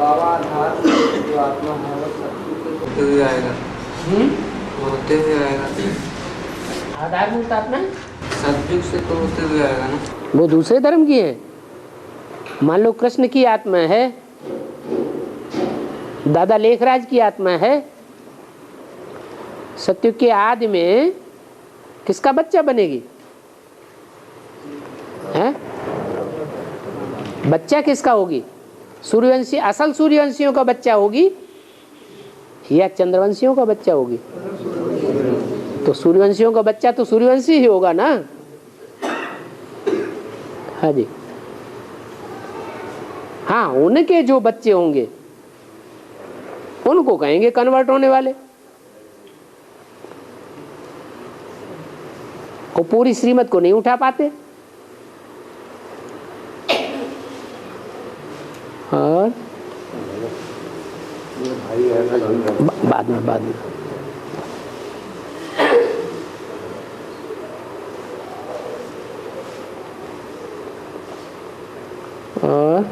बाबा आधार जो आत्मा है वो सत्य के होते हुए आएगा। होते हुए आएगा। आधार मूर्त आत्मा सतयुग से तो होते हुए आएगा ना। वो दूसरे धर्म की है। मान लो कृष्ण की आत्मा है, दादा लेखराज की आत्मा है, सतयुग के आदि में किसका बच्चा बनेगी? है बच्चा किसका होगी? सूर्यवंशी असल सूर्यवंशियों का बच्चा होगी या चंद्रवंशियों का बच्चा होगी? तो सूर्यवंशियों का बच्चा तो सूर्यवंशी ही होगा ना। हाँ जी, हाँ, उनके जो बच्चे होंगे उनको कहेंगे कन्वर्ट होने वाले। वो पूरी श्रीमत को नहीं उठा पाते। और बाद में और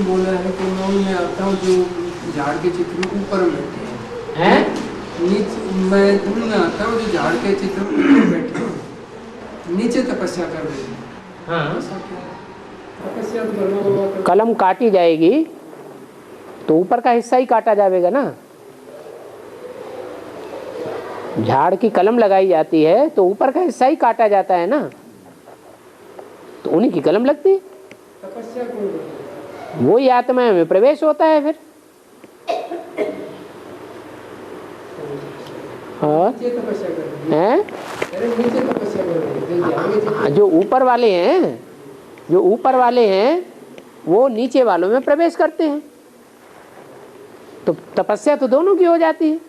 बोला है कि मैं आता हूँ जो झाड़ के चित्र ऊपर बैठे हैं, मैं धूल में आता हूँ जो झाड़ के चित्र ऊपर बैठे हैं, नीचे तपस्या कर रहे हैं। हाँ, तपस्या तो कलम काटी जाएगी तो ऊपर का हिस्सा ही काटा जाएगा ना। झाड़ की कलम लगाई जाती है तो ऊपर का हिस्सा ही काटा जाता है ना, तो उन्हीं की कलम लगती है। तपस्या को वो ही आत्मा में प्रवेश होता है फिर। और तपस्या कर रहे हैं, नीचे तपस्या कर रहे हैं। जो ऊपर वाले हैं, जो ऊपर वाले हैं वो नीचे वालों में प्रवेश करते हैं, तो तपस्या तो दोनों की हो जाती है,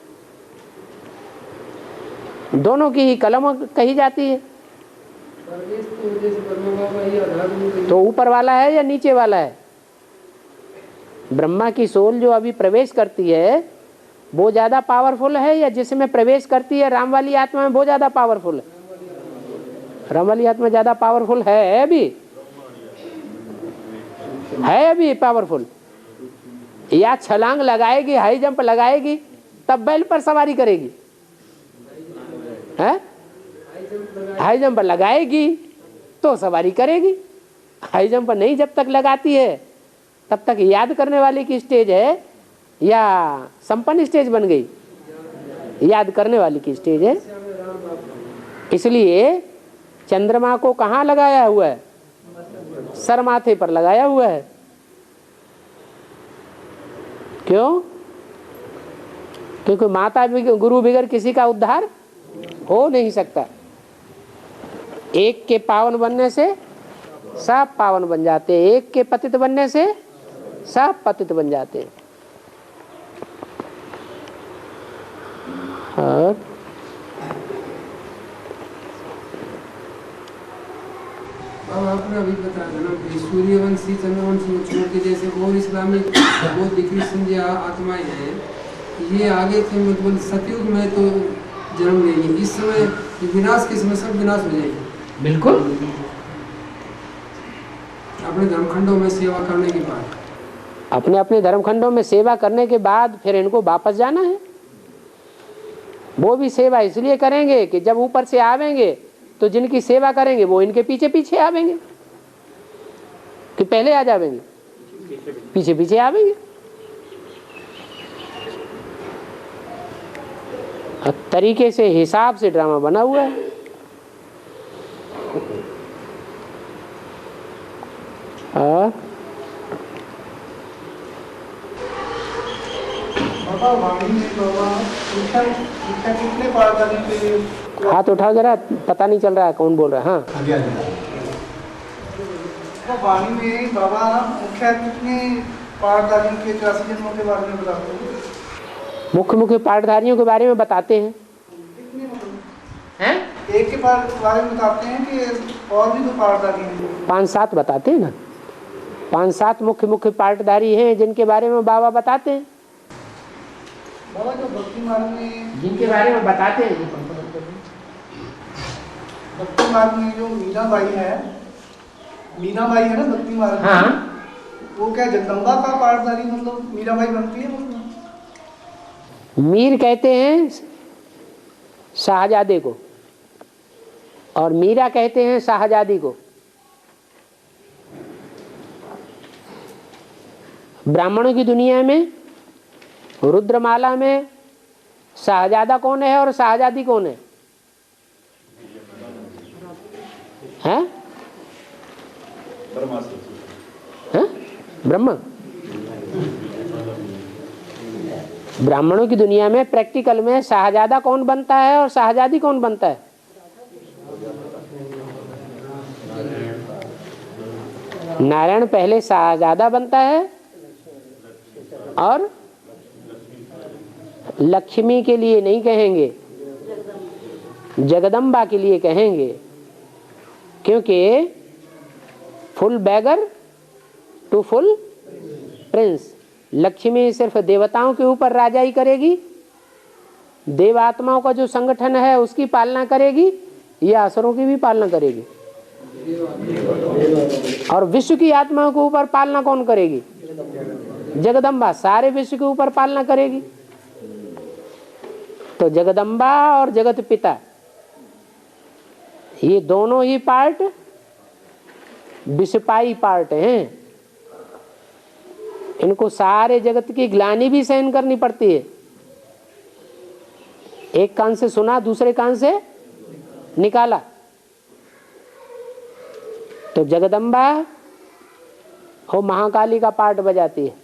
दोनों की ही कलम कही जाती है। तो ऊपर वाला है या नीचे वाला है? ब्रह्मा की सोल जो अभी प्रवेश करती है वो ज्यादा पावरफुल है या जिसमें प्रवेश करती है राम वाली आत्मा में वो ज्यादा पावरफुल है? राम वाली आत्मा ज्यादा पावरफुल है अभी पावरफुल। या छलांग लगाएगी, हाई जंप लगाएगी तब बैल पर सवारी करेगी। है हाई जंप लगाएगी तो सवारी करेगी। हाई जंप नहीं जब तक लगाती है तब तक याद करने वाले की स्टेज है या संपन्न स्टेज बन गई? याद करने वाली की स्टेज है। इसलिए चंद्रमा को कहाँ लगाया हुआ है? सर माथे पर लगाया हुआ है। क्यों? क्योंकि माता गुरु बगैर किसी का उद्धार हो नहीं सकता। एक के पावन बनने से सब पावन बन जाते हैं, एक के पतित बनने से सब पतित बन जाते हैं। और अब आपने अभी बताया था ना कि सूर्यवंशी चंद्रवंशी छोड़ के जैसे और इस्लामिक बौद्ध क्रिश्चियन आत्माएं हैं, ये आगे थे मतलब सतयुग में तो जन्म लेंगे। इस समय विनाश के समय सब विनाश हो जाएंगे। बिल्कुल अपने धर्मखंडों में सेवा करने के बाद, अपने अपने धर्मखंडों में सेवा करने के बाद फिर इनको वापस जाना है। वो भी सेवा इसलिए करेंगे कि जब ऊपर से आवेंगे तो जिनकी सेवा करेंगे वो इनके पीछे पीछे आवेंगे कि पहले आ जावेंगे, पीछे पीछे आवेंगे। तरीके से हिसाब से ड्रामा बना हुआ है। और हाथ उठाओ जरा, पता नहीं चल रहा है कौन बोल रहा है। हाँ, वाणी में बाबा मुख्य कितने पाठधारियों के 84 जन्मों के बारे में बताते हैं? मुख्य पाठधारियों के बारे में बताते हैं। हैं? एक के बारे में बताते हैं कि और भी तो पाठधारी हैं? 5-7 बताते हैं ना। 5-7 मुख्य पाठधारी हैं जिनके बारे में बाबा बताते हैं। बाबा जो भक्ति मार्ग में जिनके बारे में बताते हैं भक्ति मार्ग में जो मीराबाई है ना भक्ति मार्ग में, हाँ, वो क्या जगदम्बा का पाठधारी मतलब मीराबाई बनती है मतलब? मीर कहते हैं शाहजादे को और मीरा कहते हैं शाहजादी को। ब्राह्मणों की दुनिया में रुद्रमाला में शाहजादा कौन है और शाहजादी कौन है? हैं? हैं? ब्रह्मा। ब्राह्मणों की दुनिया में प्रैक्टिकल में शाहजादा कौन बनता है और शाहजादी कौन बनता है? नारायण पहले शाहजादा बनता है और लक्ष्मी के लिए नहीं कहेंगे, जगदम्बा के लिए कहेंगे, क्योंकि full beggar to full prince. Lakshmi सिर्फ देवताओं के ऊपर राजाई करेगी, देवात्माओं का जो संगठन है उसकी पालना करेगी, या असुरों की भी पालना करेगी? और विश्व की आत्माओं के ऊपर पालना कौन करेगी? जगदम्बा सारे विश्व के ऊपर पालना करेगी। तो जगदम्बा और जगत पिता ये दोनों ही पार्ट विषपाई पार्ट हैं। इनको सारे जगत की ग्लानि भी सहन करनी पड़ती है। एक कान से सुना दूसरे कान से निकाला। तो जगदम्बा वो महाकाली का पार्ट बजाती है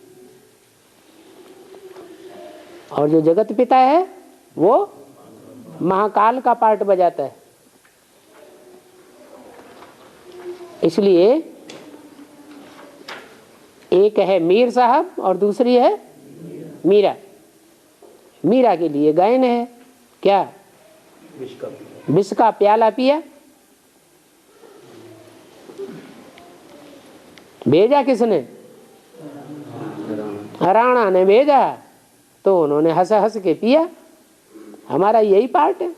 और जो जगत पिता है वो महाकाल का पार्ट बजाता है। इसलिए एक है मीर साहब और दूसरी है मीरा। मीरा के लिए गायन है क्या? विष का प्याला पिया। भेजा किसने? राणा ने भेजा, तो उन्होंने हंस हंस के पिया। हमारा यही पार्ट है।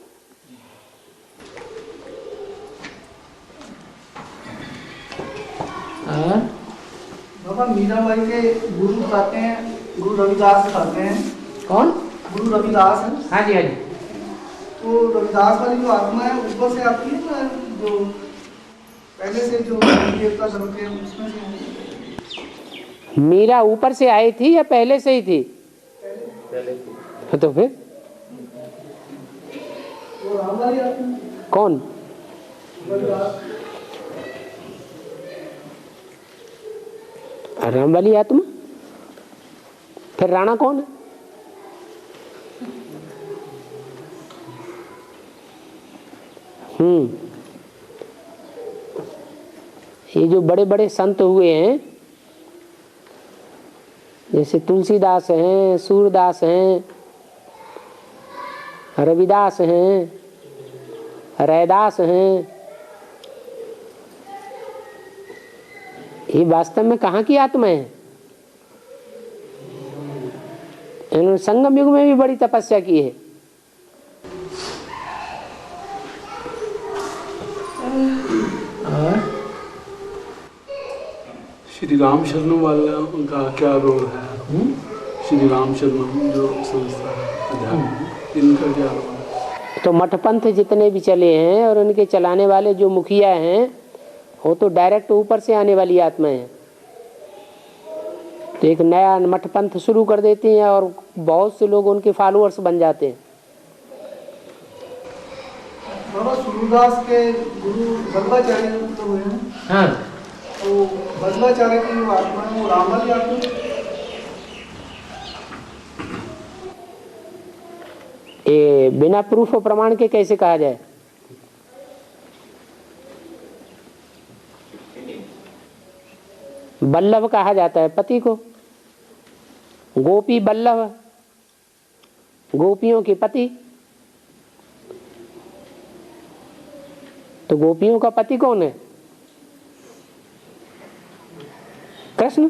बाबा मीराबाई के गुरु बताते हैं, गुरु रविदास बताते हैं। कौन? गुरु रविदास है। हाँ जी, हाँ जी। तो रविदास वाली जो आत्मा है ऊपर से आती है ना, जो पहले से जो देवता चलते हैं उसमें से? मीरा ऊपर से आई थी या पहले से ही थी? पहले। तो फिर वो राम वाली आत्मा कौन? रविदास। राम वाली आत्मा। फिर राणा कौन है? ये जो बड़े बड़े संत हुए हैं, जैसे तुलसीदास हैं, सूरदास हैं, रविदास हैं, रैदास हैं, ये वास्तव में कहाँ की आत्मा है? इन्होंने संगम युग में भी बड़ी तपस्या की है। श्री राम शरणम वाला उनका क्या रोल है? श्री राम शरणम जो संस्था है, इनका क्या रोल है? तो मठपंथ जितने भी चले हैं और उनके चलाने वाले जो मुखिया हैं, वो तो डायरेक्ट ऊपर से आने वाली आत्माएं हैं। तो एक नया मठपंथ शुरू कर देती हैं और बहुत से लोग उनके फॉलोअर्स बन जाते हैं। बाबा सूरदास के गुरु बल्लभाचार्य तो हुए हैं। हाँ, तो बल्लभाचार्य की जो आत्मा है वो राम वाली आत्मा है? ये बिना प्रूफ और प्रमाण के कैसे कहा जाए? बल्लभ कहा जाता है पति को। गोपी बल्लभ, गोपियों के पति। तो गोपियों का पति कौन है? कृष्ण।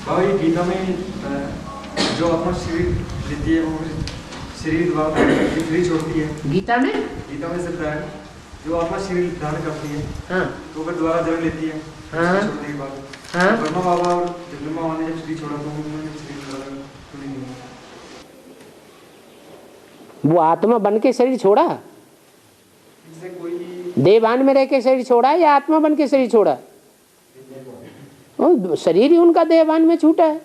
बाबा ये गीता में जो आत्मा शरीर लेती है वो शरीर शरीर छोड़ती है। गीता में से बताया जो आत्मा शरीर धारण करती है हाँ तो फिर दोबारा जन्म लेती है हाँ। छोड़ने के बाद। हाँ। ब्रह्मा बाबा और जगदम्बा माँ ने जब शरीर छोड़ा तो उन्होंने शरीर छोड़ा तो नहीं हुआ। वो आत्मा बन के शरीर छोड़ा, इससे कोई देवान में रह के शरीर छोड़ा या आत्मा बन के शरीर छोड़ा? वो शरीर ही उनका देवान में छूटा है।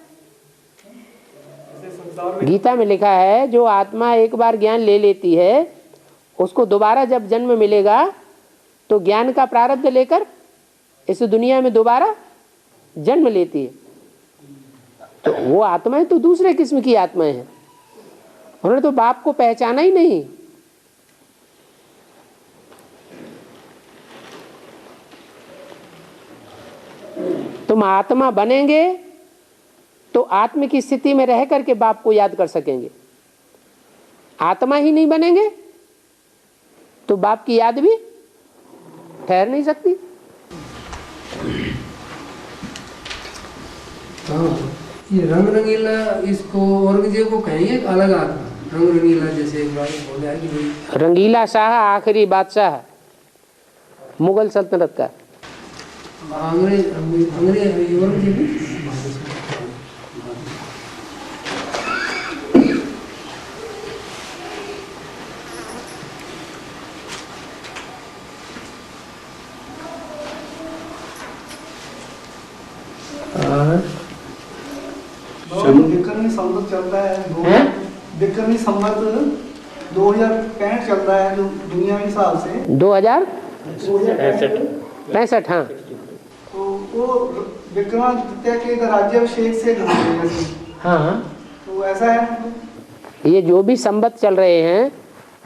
गीता में लिखा है जो आत्मा एक बार ज्ञान ले लेती है उसको दोबारा जब जन्म मिलेगा तो ज्ञान का प्रारब्ध लेकर इस दुनिया में दोबारा जन्म लेती है। तो वो आत्माएं तो दूसरे किस्म की आत्माएं हैं, उन्होंने तो बाप को पहचाना ही नहीं। तुम आत्मा बनेंगे तो आत्म की स्थिति में रह करके बाप को याद कर सकेंगे। आत्मा ही नहीं बनेंगे तो बाप की याद भी ठहर नहीं सकती। हाँ, ये रंग रंगीला इसको औरंगजेब को कहेंगे अलग आत्मा। रंग रंगीला जैसे एक बार बोला है कि रंगीला शाह आखिरी बादशाह मुगल सल्तनत का। अंग्रेज औरंगजेब विक्रमी संवत चलता है, विक्रमी संवत 2065 चल रहा है जो दुनियावी हिसाब से 2065। हाँ तो वो विक्रमादित्य के राज्याभिषेक से हाँ तो ऐसा है। ये जो भी संवत चल रहे हैं,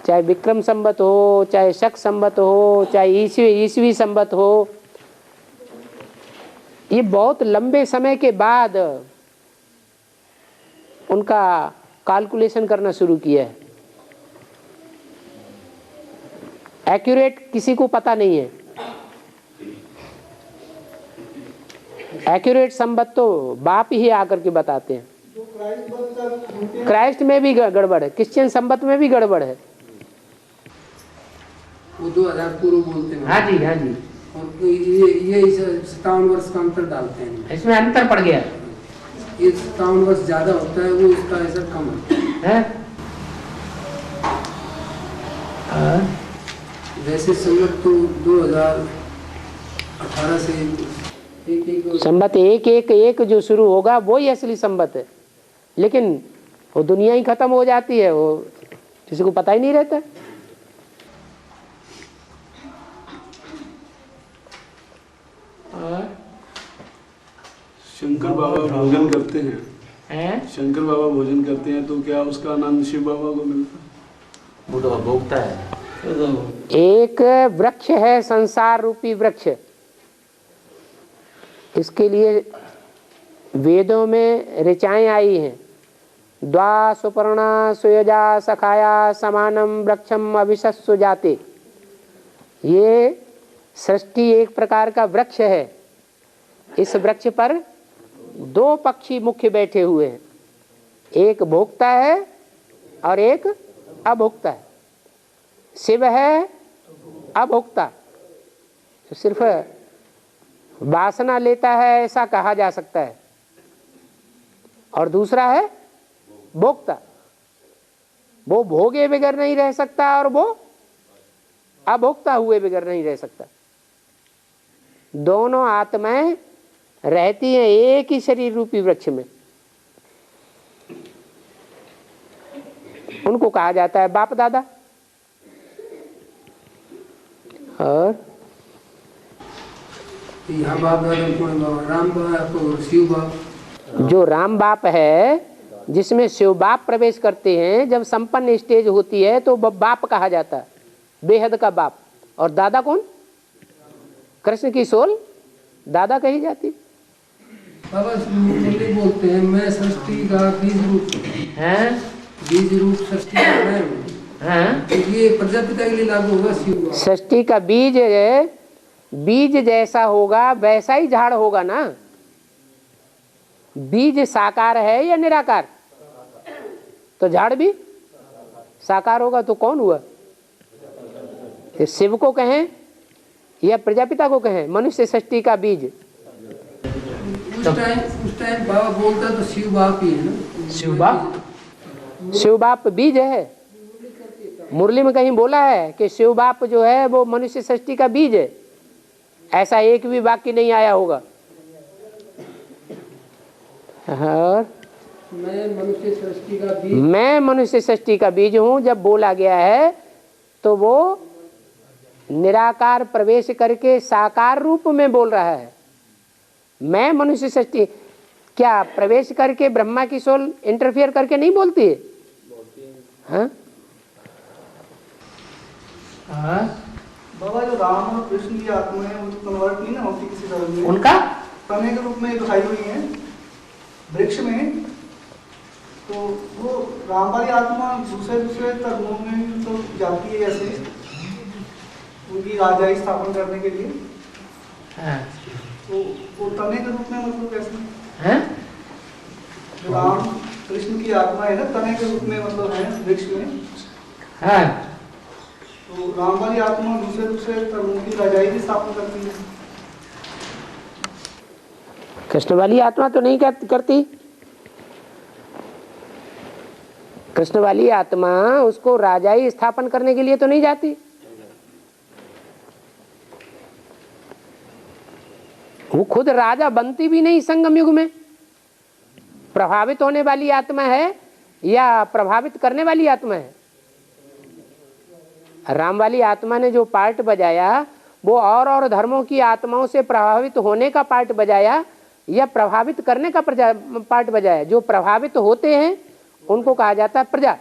चाहे विक्रम संवत हो, चाहे शक संवत हो, चाहे ईसवी संवत हो, ये बहुत लंबे समय के बाद उनका कैलकुलेशन करना शुरू किया है। एक्यूरेट किसी को पता नहीं है। एक्यूरेट संबत तो बाप ही आकर के बताते हैं। क्राइस्ट में भी गड़बड़ है, क्रिश्चियन संबत में भी गड़बड़ है। वो 2000 पूर्व बोलते हैं। हाँ जी हाँ जी। और ये 57 वर्ष का अंतर डालते हैं। इसमें अंतर पड़ गया। ये 57 वर्ष ज्यादा होता है, वो इसका ऐसा कम है। वैसे संबत तो 2018 से एक संबत एक जो शुरू होगा वो ही असली संबत है, लेकिन वो दुनिया ही खत्म हो जाती है, वो किसी को पता ही नहीं रहता। शंकर बाबा भोजन करते हैं, शंकर बाबा भोजन करते हैं तो क्या उसका आनंद शिव बाबा को मिलता? वो तो भोगता है। एक वृक्ष है संसार रूपी वृक्ष, इसके लिए वेदों में ऋचाएं आई हैं। द्वा सुपर्णा सुयजा सखाया समानम वृक्षम अभिशस्सु जाते। ये सृष्टि एक प्रकार का वृक्ष है। इस वृक्ष पर दो पक्षी मुख्य बैठे हुए हैं, एक भोक्ता है और एक अभोक्ता है। शिव है अभोक्ता, तो सिर्फ वासना लेता है ऐसा कहा जा सकता है, और दूसरा है भोक्ता। वो भोगे बगैर नहीं रह सकता और वो अभोक्ता हुए बगैर नहीं रह सकता। दोनों आत्माएं रहती हैं एक ही शरीर रूपी वृक्ष में। उनको कहा जाता है बाप दादा। और यहाँ बाप दादा कौन? राम बाप और शिव बाप। जो राम बाप है जिसमें शिव बाप प्रवेश करते हैं, जब संपन्न स्टेज होती है तो बाप कहा जाता है, बेहद का बाप। और दादा कौन? कृष्ण की सोल दादा कही जाती बाबा मुरली बोलते हैं मैं सृष्टि का बीज रूप है। बीज रूप सृष्टि का मैं हूँ। तो ये प्रजापिता के लिए लागू होगा शिव। सृष्टि का बीज जैसा होगा वैसा ही झाड़ होगा ना। बीज साकार है या निराकार? तो झाड़ भी साकार होगा तो कौन हुआ? ये शिव को कहें या प्रजापिता को कहें? मनुष्य सृष्टि का बीज उस टाइम बाबा बोलता तो शिव बाप ही है ना। शिव बाप बीज है। मुरली में कहीं बोला है कि शिव बाप जो है वो मनुष्य सृष्टि का बीज है? ऐसा एक भी वाक्य नहीं आया होगा। और मैं मनुष्य सृष्टि का बीज, मैं मनुष्य सृष्टि का बीज हूं जब बोला गया है तो वो निराकार प्रवेश करके साकार रूप में बोल रहा है। मैं मनुष्य सृष्टि क्या प्रवेश करके ब्रह्मा की सोल इंटरफियर करके नहीं बोलती है? हाँ? बाबा जो राम और कृष्ण की आत्मा है वो तो कन्वर्ट नहीं ना होती किसी धर्म में, उनका तने के रूप में दिखाई हुई है वृक्ष में, तो वो राम वाली आत्मा दूसरे दूसरे धर्मों में तो जाती है जैसे उनकी राजाई स्थापन करने के लिए। हाँ। तो वो तने के रूप में मतलब कैसे? हाँ? जो राम कृष्ण की आत्मा है ना तने के रूप में मतलब है वृक्ष में, हाँ। तो राम वाली आत्मा दूसरे दूसरे धर्मों की राजाई भी स्थापन करती है। कृष्ण वाली आत्मा तो नहीं करती। कृष्ण वाली आत्मा उसको राजाई स्थापन करने के लिए तो नहीं जाती। वो खुद राजा बनती भी नहीं संगम युग में। प्रभावित होने वाली आत्मा है या प्रभावित करने वाली आत्मा है? राम वाली आत्मा ने जो पार्ट बजाया वो और धर्मों की आत्माओं से प्रभावित होने का पार्ट बजाया या प्रभावित करने का पार्ट बजाया? जो प्रभावित होते हैं उनको कहा जाता है प्रजा,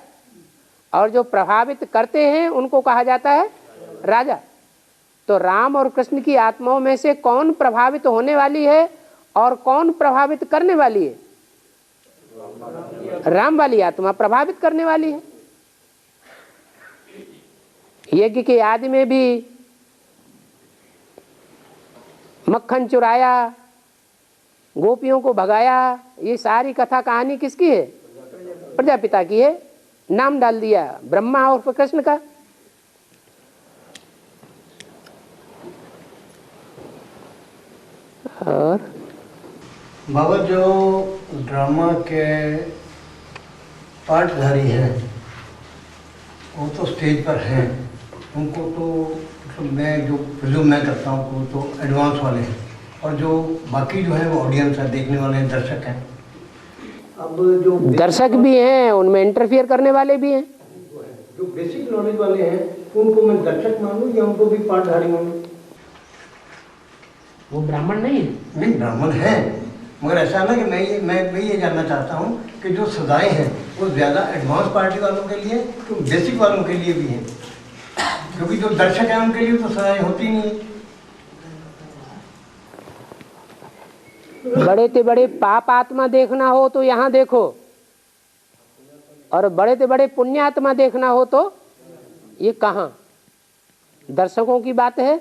और जो प्रभावित करते हैं उनको कहा जाता है राजा। तो राम और कृष्ण की आत्माओं में से कौन प्रभावित होने वाली है और कौन प्रभावित करने वाली है? राम वाली आत्मा प्रभावित करने वाली है। यज्ञ के आदि में भी मक्खन चुराया, गोपियों को भगाया, ये सारी कथा कहानी किसकी है? प्रजापिता की है। नाम डाल दिया ब्रह्मा और कृष्ण का। और बाबा जो ड्रामा के पार्टधारी हैं वो तो स्टेज पर हैं, उनको तो मतलब मैं जो प्रिज्यूम मैं करता हूँ वो तो एडवांस वाले हैं, और जो बाकी जो है वो ऑडियंस है, देखने वाले हैं, दर्शक हैं। अब जो दर्शक भी हैं उनमें इंटरफियर करने वाले भी हैं। जो बेसिक नॉलेज वाले हैं उनको मैं दर्शक मानूं या उनको भी पार्टधारी मानूं? वो ब्राह्मण नहीं है। नहीं, ब्राह्मण है, मगर ऐसा है ना कि मैं ये जानना चाहता हूँ कि जो सजाएं हैं वो ज़्यादा एडवांस पार्टी वालों के लिए तो बेसिक वालों के लिए भी हैं, क्योंकि जो दर्शक हैं उनके लिए तो सजाएं होती नहीं है। बड़े से बड़े पाप आत्मा देखना हो तो यहाँ देखो, और बड़े से बड़े पुण्य आत्मा देखना हो तो ये कहाँ? दर्शकों की बात है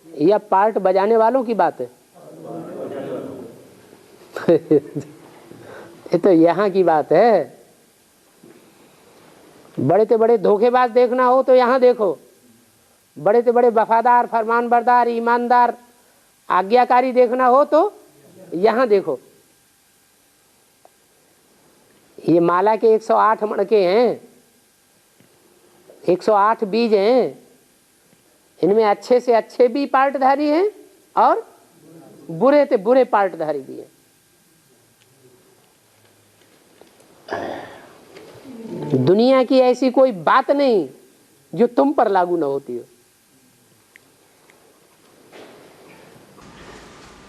या पार्ट बजाने वालों की बात है? ये तो यहाँ की बात है। बड़े से बड़े धोखेबाज देखना हो तो यहाँ देखो, बड़े से बड़े वफादार, फरमानबरदार, ईमानदार, आज्ञाकारी देखना हो तो यहाँ देखो। ये माला के 108 मणके हैं, 108 बीज हैं, इनमें अच्छे से अच्छे भी पार्टधारी हैं और बुरे से बुरे पार्टधारी भी हैं। दुनिया की ऐसी कोई बात नहीं जो तुम पर लागू न होती हो।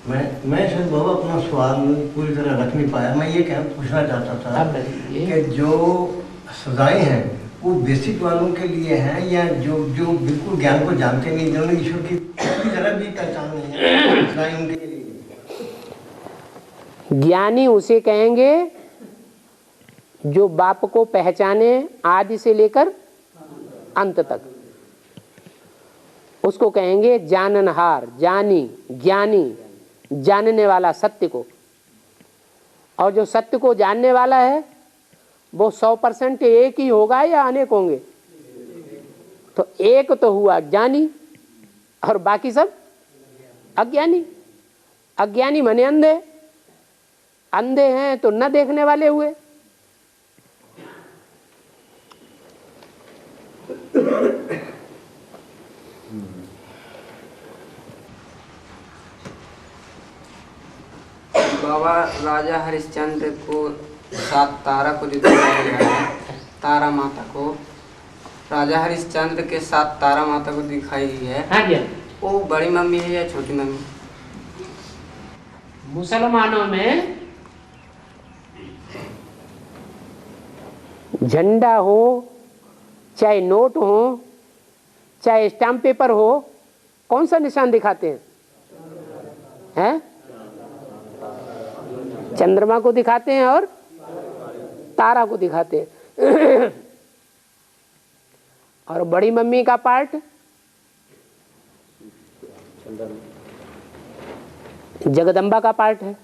मैं शायद बाबा अपना सवाल पूरी तरह रख नहीं पाया। मैं ये पूछना चाहता था कि जो सजाएं हैं वो बेसिक वालों के लिए हैं या जो बिल्कुल ज्ञान को जानते नहीं, जिन्होंने ईश्वर की जरा भी पहचान नहीं है, सजाएं उनके लिए? ज्ञानी उसे कहेंगे जो बाप को पहचाने आदि से लेकर अंत तक, उसको कहेंगे जाननहार, जानी, ज्ञानी, जानने वाला सत्य को। और जो सत्य को जानने वाला है वो 100% एक ही होगा या अनेक होंगे? तो एक तो हुआ ज्ञानी और बाकी सब अज्ञानी। अज्ञानी माने अंधे, अंधे हैं तो न देखने वाले हुए। बाबा राजा हरिश्चंद्र को 7 तारा को जो दिखाया गया है, तारा माता को, राजा हरिश्चंद्र के 7 तारा माता को दिखाई गई है। हाँ जी, वो बड़ी मम्मी है या छोटी मम्मी? मुसलमानों में झंडा हो, चाहे नोट हो, चाहे स्टाम्प पेपर हो, कौन सा निशान दिखाते हैं? हैं? चंद्रमा को दिखाते हैं और तारा को दिखाते हैं। और बड़ी मम्मी का पार्ट जगदम्बा का पार्ट है।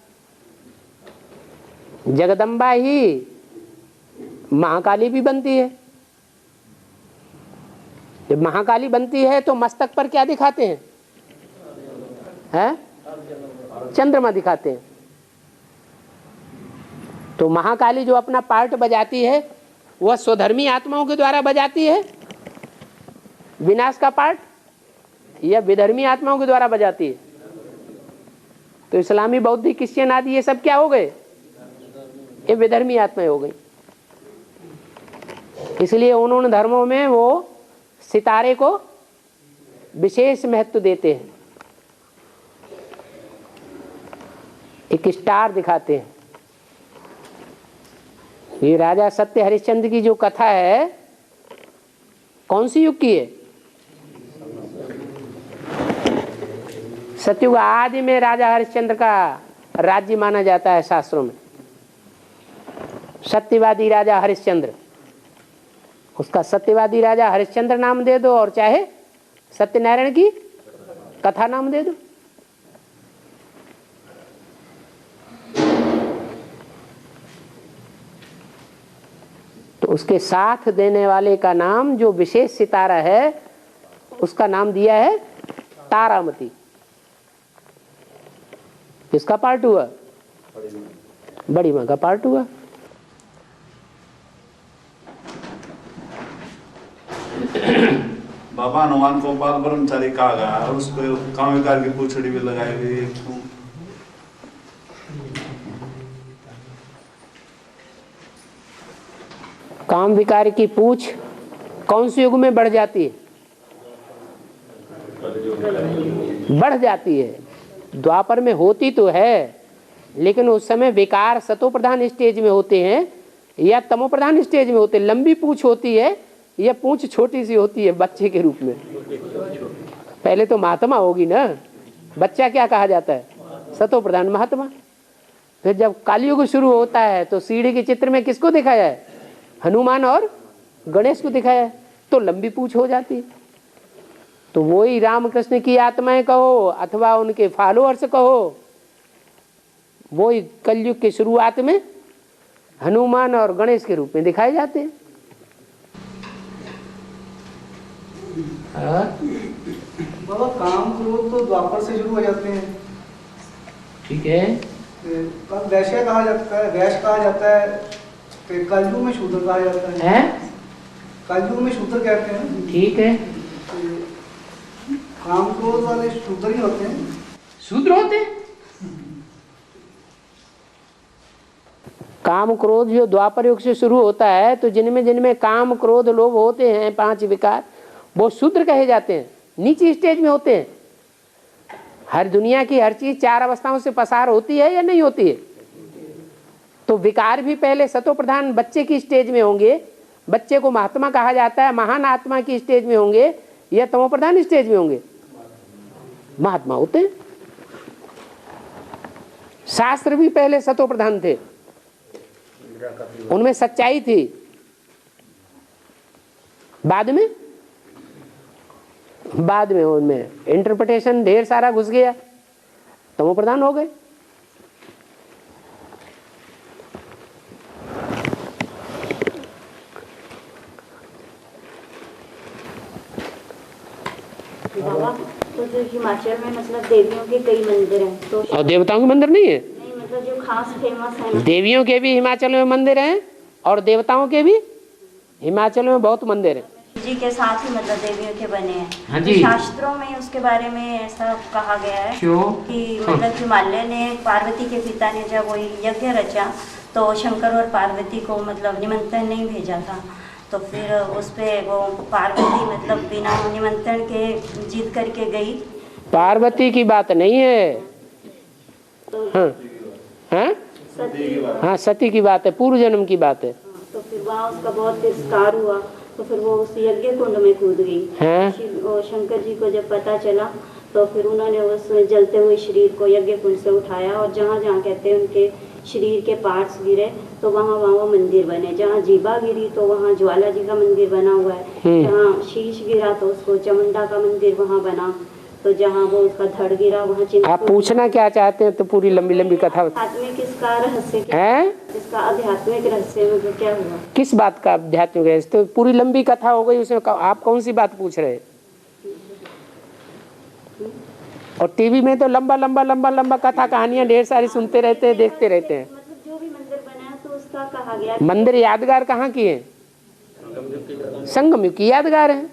जगदम्बा ही महाकाली भी बनती है। जब महाकाली बनती है तो मस्तक पर क्या दिखाते हैं? हैं? चंद्रमा दिखाते हैं। तो महाकाली जो अपना पार्ट बजाती है वह स्वधर्मी आत्माओं के द्वारा बजाती है विनाश का पार्ट, या विधर्मी आत्माओं के द्वारा बजाती है? तो इस्लामी, बौद्धिक, क्रिश्चियन आदि ये सब क्या हो गए? ये विधर्मी आत्माएं हो गई। इसलिए उन्होंने धर्मों में वो सितारे को विशेष महत्व देते हैं, एक स्टार दिखाते हैं। ये राजा सत्य हरिश्चंद्र की जो कथा है कौन सी युग की है? सतयुग आदि में राजा हरिश्चंद्र का राज्य माना जाता है शास्त्रों में। सत्यवादी राजा हरिश्चंद्र, उसका सत्यवादी राजा हरिश्चंद्र नाम दे दो और चाहे सत्यनारायण की कथा नाम दे दो। तो उसके साथ देने वाले का नाम जो विशेष सितारा है उसका नाम दिया है तारामती। किसका पार्ट हुआ? बड़ी माँ का पार्ट हुआ। बाबा हनुमान को बाल ब्रह्मचारी कहा गया और उसको काम विकार की पूछड़ी भी लगाई गई है। क्यों? काम विकार की पूछ कौन से युग में बढ़ जाती है? बढ़ जाती है। द्वापर में होती तो है लेकिन उस समय विकार सतो प्रधान स्टेज में होते हैं या तमो प्रधान स्टेज में होते हैं। लंबी पूछ होती है या पूछ छोटी सी होती है बच्चे के रूप में। पहले तो महात्मा होगी ना, बच्चा क्या कहा जाता है? सतो प्रधान महात्मा। फिर जब कालयुग शुरू होता है तो सीढ़ी के चित्र में किसको दिखाया है? हनुमान और गणेश को दिखाया है, तो लंबी पूछ हो जाती है। तो वही रामकृष्ण की आत्माएं कहो अथवा उनके फॉलोअर्स कहो, वही कलयुग की शुरुआत में हनुमान और गणेश के रूप में दिखाए जाते हैं। बाबा काम क्रोध तो द्वापर से शुरू हो जाते हैं, ठीक है। कब वैश्य कहा जाता है, वैश्य कहा जाता है, फिर कलयुग में शूद्र कहा जाता है। कलयुग में शूद्र कहते हैं, ठीक है। काम क्रोध वाले शूद्र ही होते हैं। शूद्र होते हैं। काम क्रोध जो द्वापर युग से शुरू होता है तो जिनमें जिनमें काम क्रोध लोभ होते हैं 5 विकार, वो शूद्र कहे जाते हैं, नीची स्टेज में होते हैं। हर दुनिया की हर चीज 4 अवस्थाओं से पसार होती है या नहीं होती है? तो विकार भी पहले सतो प्रधान बच्चे की स्टेज में होंगे, बच्चे को महात्मा कहा जाता है, महान आत्मा की स्टेज में होंगे या तमो प्रधान स्टेज में होंगे? महात्मा होते हैं। शास्त्र भी पहले सतो प्रधान थे, उनमें सच्चाई थी, बाद में उनमें इंटरप्रिटेशन ढेर सारा घुस गया, तमो प्रधान हो गए। बाबा, तो जो हिमाचल में मतलब देवियों के कई मंदिर हैं, तो और देवताओं के मंदिर नहीं है? नहीं, मतलब जो खास फेमस है। देवियों के भी हिमाचल में मंदिर हैं और देवताओं के भी हिमाचल में बहुत मंदिर हैं। जी के साथ ही मतलब देवियों के बने हैं। हाँ जी। तो शास्त्रों में उसके बारे में ऐसा कहा गया है क्यों? कि मतलब हिमालय ने पार्वती के पिता ने जब वो यज्ञ रचा तो शंकर और पार्वती को मतलब निमंत्रण नहीं भेजा था, तो फिर उस पे वो पार्वती मतलब बिना निमंत्रण के जीत करके गई। पार्वती की बात नहीं है, तो हाँ हाँ हाँ, सती की बात है, पूर्व जन्म की बात है। तो फिर वहाँ उसका बहुत तिरस्कार हुआ, तो फिर वो उस यज्ञ कुंड में कूद गई। और शंकर जी को जब पता चला तो फिर उन्होंने उस जलते हुए शरीर को यज्ञ कुंड से उठाया और जहाँ जहाँ कहते हैं उनके शरीर के पार्ट्स गिरे तो वहाँ वहाँ वो मंदिर बने। जहाँ जीभा गिरी तो वहाँ ज्वाला जी का मंदिर बना हुआ है, जहाँ शीश गिरा तो उसको चामुंडा का मंदिर वहाँ बना, तो जहाँ वो उसका धड़ गिरा वहाँ चिंतपूर्णी। आप पूछना क्या चाहते हैं? तो पूरी लंबी लंबी कथा आध्यात्मिक इसका रहस्य है, इसका आध्यात्मिक रहस्य मतलब क्या हुआ? किस बात का आध्यात्मिक रहस्य? तो पूरी लंबी कथा हो गई उसमें, आप कौन सी बात पूछ रहे हैं? और टीवी में तो लंबा लंबा लंबा लंबा कथा कहानियां ढेर सारी सुनते रहते हैं, देखते रहते हैं। मतलब जो भी मंदिर बना है तो उसका कहा गया। मंदिर यादगार कहाँ की है? संगम युग की यादगार है।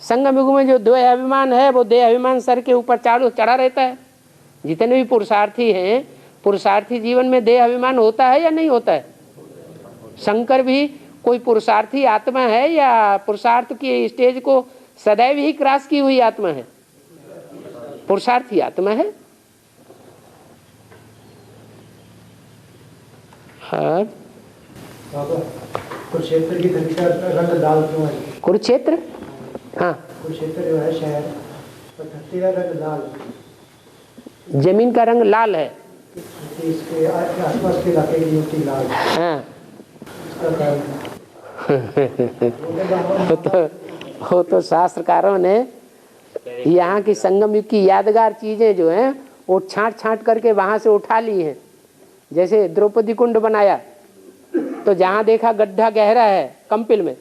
संगम युग में जो देह अभिमान है वो देह अभिमान सर के ऊपर चढ़ा रहता है। जितने भी पुरुषार्थी हैं, पुरुषार्थी जीवन में देह अभिमान होता है या नहीं होता है? शंकर भी कोई पुरुषार्थी आत्मा है या पुरुषार्थ की स्टेज को सदैव ही क्रॉस की हुई आत्मा है? पुरुषार्थी आत्मा है। हाँ, कुरुक्षेत्र की धरती का रंग लाल क्यों है? कुरुक्षेत्र, हाँ, कुरुक्षेत्र जो है शहर, तो धरती का रंग लाल, जमीन का रंग लाल है, इसके आसपास के इलाके की मिट्टी लाल। हाँ। वो तो शास्त्रकारों ने यहाँ की संगम युग की यादगार चीजें जो हैं वो छांट छांट करके वहां से उठा ली हैं। जैसे द्रौपदी कुंड बनाया तो जहाँ देखा गड्ढा गहरा है कंपिल में,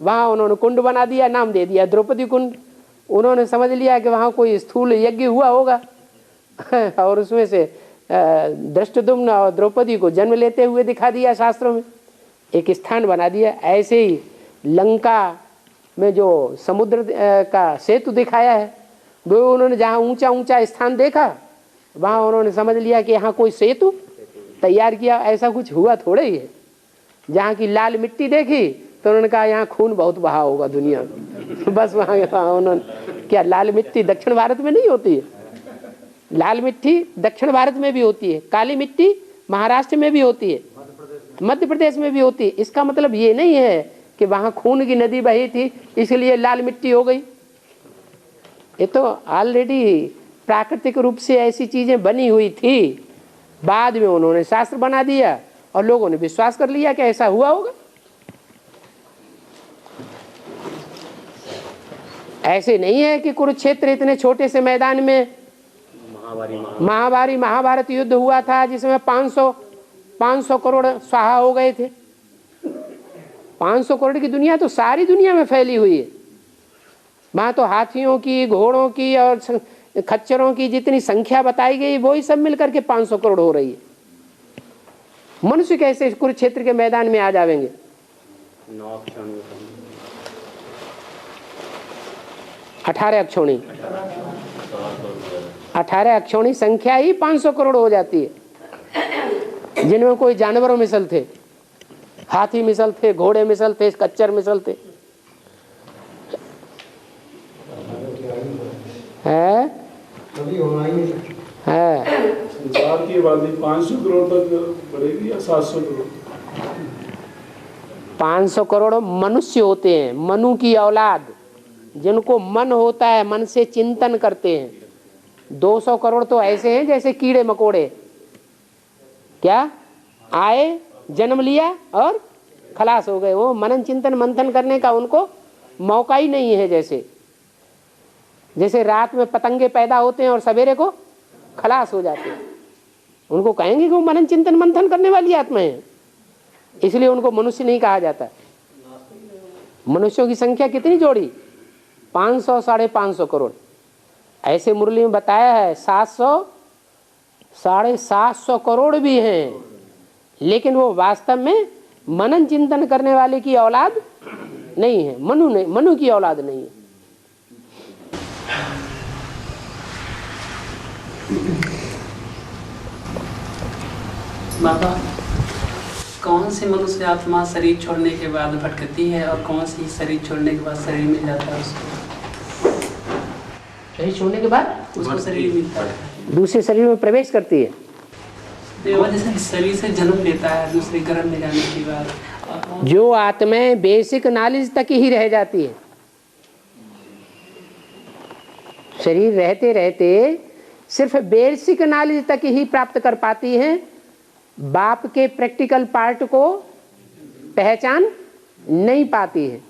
वहाँ उन्होंने कुंड बना दिया, नाम दे दिया द्रौपदी कुंड। उन्होंने समझ लिया कि वहाँ कोई स्थूल यज्ञ हुआ होगा और उसमें से धृष्टद्युम्न और द्रौपदी को जन्म लेते हुए दिखा दिया शास्त्रों में, एक स्थान बना दिया। ऐसे ही लंका में जो समुद्र का सेतु दिखाया है वो उन्होंने जहाँ ऊंचा ऊंचा स्थान देखा वहाँ उन्होंने समझ लिया कि यहाँ कोई सेतु तैयार किया। ऐसा कुछ हुआ थोड़े ही है। जहाँ की लाल मिट्टी देखी तो उन्होंने कहा यहाँ खून बहुत बहा होगा दुनिया में बस वहाँ उन्होंने क्या, लाल मिट्टी दक्षिण भारत में नहीं होती है? लाल मिट्टी दक्षिण भारत में भी होती है, काली मिट्टी महाराष्ट्र में भी होती है, मध्य प्रदेश में भी होती है। इसका मतलब ये नहीं है कि वहाँ खून की नदी बही थी इसलिए लाल मिट्टी हो गई। ये तो ऑलरेडी प्राकृतिक रूप से ऐसी चीजें बनी हुई थी, बाद में उन्होंने शास्त्र बना दिया और लोगों ने विश्वास कर लिया कि ऐसा हुआ होगा। ऐसे नहीं है कि कुरुक्षेत्र इतने छोटे से मैदान में महाभारत युद्ध हुआ था जिसमें 500 करोड़ स्वाहा हो गए थे। 500 करोड़ की दुनिया तो सारी दुनिया में फैली हुई है। वहां तो हाथियों की, घोड़ों की और खच्चरों की जितनी संख्या बताई गई वही सब मिलकर के 500 करोड़ हो रही है। मनुष्य कैसे कुरुक्षेत्र के मैदान में आ जाएंगे? 18 अक्षौणी संख्या ही 500 करोड़ हो जाती है, जिनमें कोई जानवरों मिसल थे, हाथी मिसल थे, घोड़े मिसल थे, कच्चर मिसल थे। है संसार की आबादी 500 करोड़ तक बढ़ेगी या 700 करोड़? 500 करोड़ मनुष्य होते हैं, मनु की औलाद, जिनको मन होता है, मन से चिंतन करते हैं। 200 करोड़ तो ऐसे हैं जैसे कीड़े मकोड़े, क्या आए, जन्म लिया और खलास हो गए। वो मनन चिंतन मंथन करने का उनको मौका ही नहीं है। जैसे रात में पतंगे पैदा होते हैं और सवेरे को खलास हो जाते हैं, उनको कहेंगे कि वो मनन चिंतन मंथन करने वाली आत्मा है, इसलिए उनको मनुष्य नहीं कहा जाता। मनुष्यों की संख्या कितनी जोड़ी? 500 550 करोड़। ऐसे मुरली में बताया है 700-750 करोड़ भी हैं, लेकिन वो वास्तव में मनन चिंतन करने वाले की औलाद नहीं है, मनु की औलाद नहीं है। बाबा, कौन सी मनुष्य आत्मा शरीर छोड़ने के बाद भटकती है और कौन सी शरीर छोड़ने के बाद शरीर मिल जाता है उसको? शरीर छोड़ने के बाद उसको शरीर मिलता है, दूसरे शरीर में प्रवेश करती है। जैसे शरीर से जन्म लेता है दूसरे गर्भ में जाने के बाद। जो आत्माएं बेसिक नॉलेज तक ही रह जाती है, शरीर रहते रहते सिर्फ बेसिक नॉलेज तक ही प्राप्त कर पाती हैं, बाप के प्रैक्टिकल पार्ट को पहचान नहीं पाती है।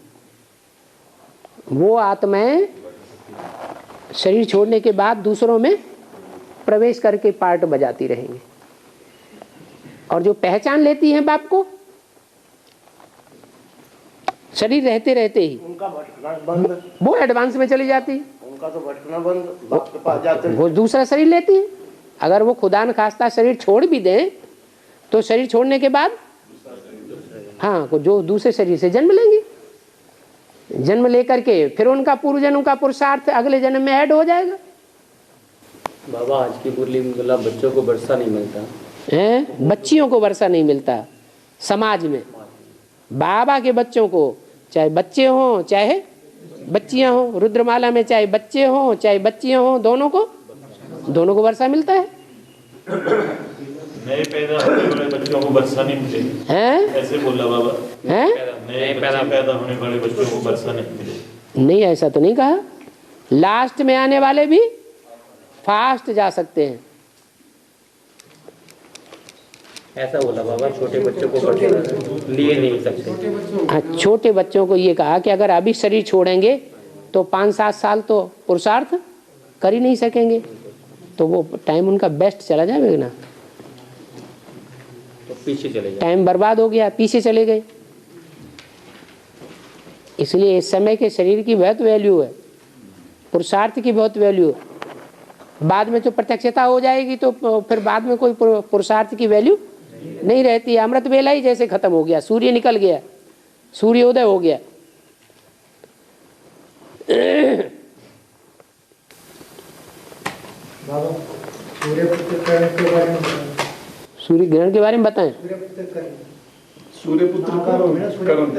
वो आत्माएं शरीर छोड़ने के बाद दूसरों में प्रवेश करके पार्ट बजाती रहेंगी, और जो पहचान लेती हैं बाप को शरीर रहते रहते ही, उनका भटकना बंद, वो एडवांस में चली जाती है। उनका तो भटकना बंद, बाप के पास जाते हैं। वो दूसरा शरीर लेती है। अगर वो खुदा न खास्ता शरीर छोड़ भी दें तो शरीर छोड़ने के बाद हाँ जो दूसरे शरीर से जन्म लेंगी, जन्म लेकर के फिर उनका पूर्व जन्म का पुरुषार्थ अगले जन्म में ऐड हो जाएगा। बाबा, आज की मुरली में बोला बच्चों को वर्षा नहीं मिलता है, बच्चियों को वर्षा नहीं मिलता समाज में। बाबा के बच्चों को, चाहे बच्चे हों चाहे बच्चियां हों, रुद्रमाला में चाहे बच्चे हों चाहे बच्चियां हों, दोनों को वर्षा मिलता है। नए पैदा होने वाले बच्चों को वर्षा नहीं मिलेगी, ऐसे बोला बाबा। नए पैदा होने वाले बच्चों को वर्षा नहीं मिलेगी। नहीं, ऐसा तो नहीं कहा। लास्ट में आने वाले भी फास्ट जा सकते हैं, ऐसा बोला बाबा। छोटे बच्चों को लिए नहीं सकते। छोटे बच्चों को ये कहा कि अगर अभी शरीर छोड़ेंगे तो 5-7 साल तो पुरुषार्थ कर ही नहीं सकेंगे, तो वो टाइम उनका बेस्ट चला जाएगा ना, तो पीछे चले गए, टाइम बर्बाद हो गया, पीछे चले गए। इसलिए इस समय के शरीर की बहुत वैल्यू है, पुरुषार्थ की बहुत वैल्यू है। बाद में तो प्रत्यक्षता हो जाएगी तो फिर बाद में कोई पुरुषार्थ की वैल्यू नहीं रहती है। अमृत वेला ही जैसे खत्म हो गया, सूर्य निकल गया, सूर्योदय हो गया। सूर्य ग्रहण के बारे में बताएं। सूर्यपुत्र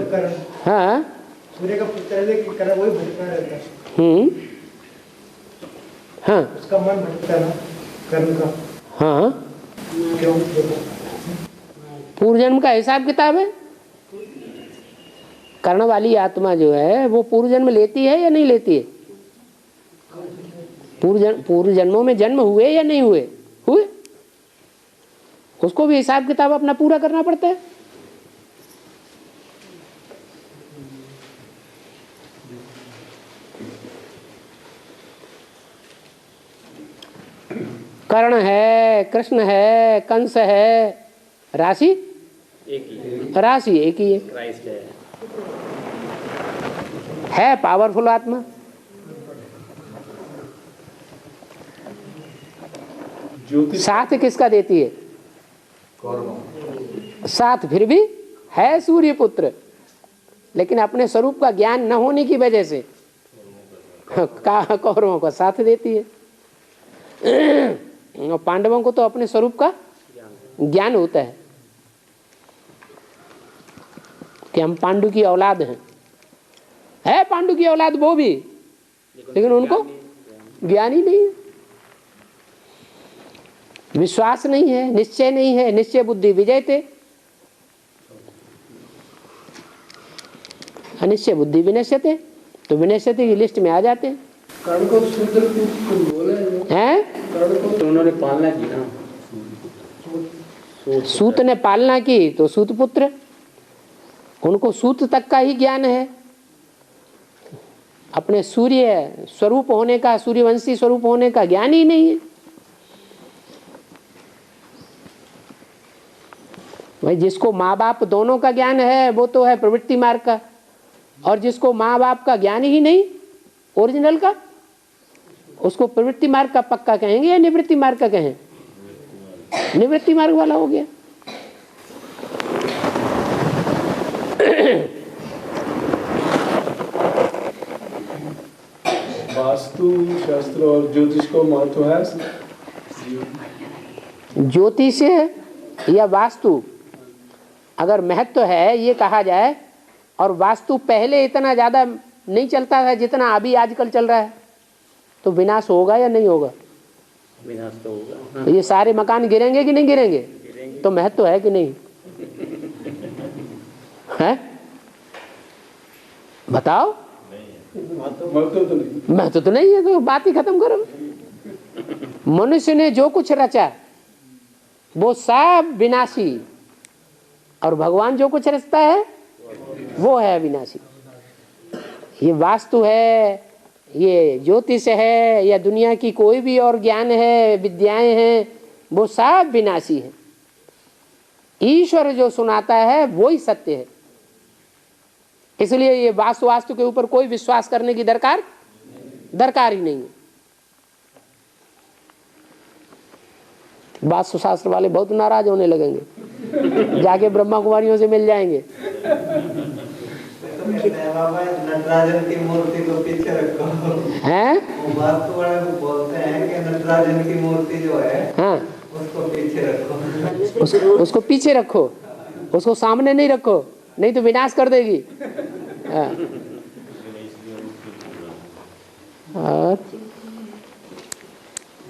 करण। हाँ, सूर्य का पुत्र करण वही भटकता रहता है। हाँ, उसका मन भटकता है ना कर्ण का। हाँ, क्यों? पूर्व जन्म का हिसाब किताब है। कर्ण वाली आत्मा जो है वो पूर्व जन्म लेती है या नहीं लेती है? पूर्व जन्मों में जन्म हुए या नहीं हुए? हुए। उसको भी हिसाब किताब अपना पूरा करना पड़ता है। कर्ण है, कृष्ण है, कंस है, राशि एक ही, राशि एक ही है। क्राइस्ट है पावरफुल आत्मा। साथ किसका देती है? साथ फिर भी है सूर्य पुत्र, लेकिन अपने स्वरूप का ज्ञान न होने की वजह से कौरवों का साथ देती है। और पांडवों को तो अपने स्वरूप का ज्ञान होता है कि हम पांडु की औलाद हैं। है पांडु की औलाद वो भी, लेकिन उनको ज्ञान ही नहीं है, विश्वास नहीं है, निश्चय नहीं है। निश्चय बुद्धि विजय थे, अनिश्चय बुद्धि विनश्यते, तो विनश्यते की लिस्ट में आ जाते हैं। कर्ण को शूद्र बोला हैं? तो उन्होंने पालना की ना, सूत ने पालना की तो सूत पुत्र, उनको सूत तक का ही ज्ञान है। अपने सूर्य स्वरूप होने का, सूर्यवंशी स्वरूप होने का ज्ञान ही नहीं है। भाई जिसको माँ बाप दोनों का ज्ञान है वो तो है प्रवृत्ति मार्ग का, और जिसको माँ बाप का ज्ञान ही नहीं ओरिजिनल का, उसको प्रवृत्ति मार्ग का पक्का कहेंगे या निवृत्ति मार्ग का कहें? निवृत्ति मार्ग वाला हो गया। वास्तु शास्त्र और ज्योतिष को महत्व है? ज्योतिष या वास्तु अगर महत्व है ये कहा जाए, और वास्तु पहले इतना ज्यादा नहीं चलता था जितना अभी आजकल चल रहा है, तो विनाश होगा या नहीं होगा? विनाश तो होगा। तो ये सारे मकान गिरेंगे कि नहीं गिरेंगे? तो महत्व है कि नहीं है? बताओ। महत्व तो नहीं है, तो बात ही खत्म करो। मनुष्य ने जो कुछ रचा वो सब विनाशी, और भगवान जो कुछ रचता है वो है विनाशी। ये वास्तु है, ये ज्योतिष है, या दुनिया की कोई भी और ज्ञान है, विद्याएं हैं, वो सब विनाशी है। ईश्वर जो सुनाता है वो ही सत्य है। इसलिए ये वास्तु के ऊपर कोई विश्वास करने की दरकार ही नहीं है। वास्तुशास्त्र वाले बहुत नाराज होने लगेंगे, जाके ब्रह्मा कुमारियों से मिल जाएंगे। नटराजन की मूर्ति को पीछे रखो हैं? वास्तु वाले बोलते हैं कि नटराजन की मूर्ति जो है, हाँ, उसको पीछे रखो। उसको पीछे रखो, उसको सामने नहीं रखो, नहीं तो विनाश कर देगी। हाँ। और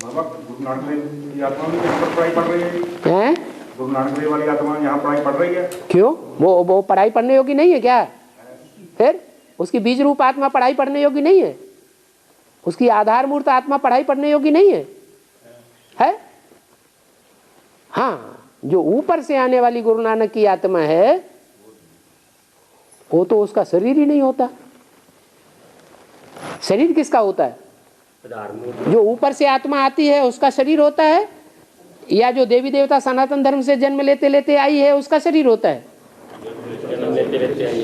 बाबा गुरु नानक देव की आत्मा भी यहाँ पर पढ़ाई पढ़ रही है? गुरु नानक देव वाली आत्मा यहाँ पढ़ाई पढ़ रही है? क्यों? वो पढ़ाई पढ़ने योग्य नहीं है क्या? फिर उसकी बीज रूप आत्मा पढ़ाई पढ़ने योग्य नहीं है? उसकी आधार मूर्त आत्मा पढ़ाई पढ़ने योग्य नहीं है? है? हाँ, जो ऊपर से आने वाली गुरु नानक की आत्मा है वो तो उसका शरीर ही नहीं होता। शरीर किसका होता है? जो ऊपर से आत्मा आती है उसका शरीर होता है, या जो देवी देवता सनातन धर्म से जन्म लेते लेते आई है उसका शरीर होता है?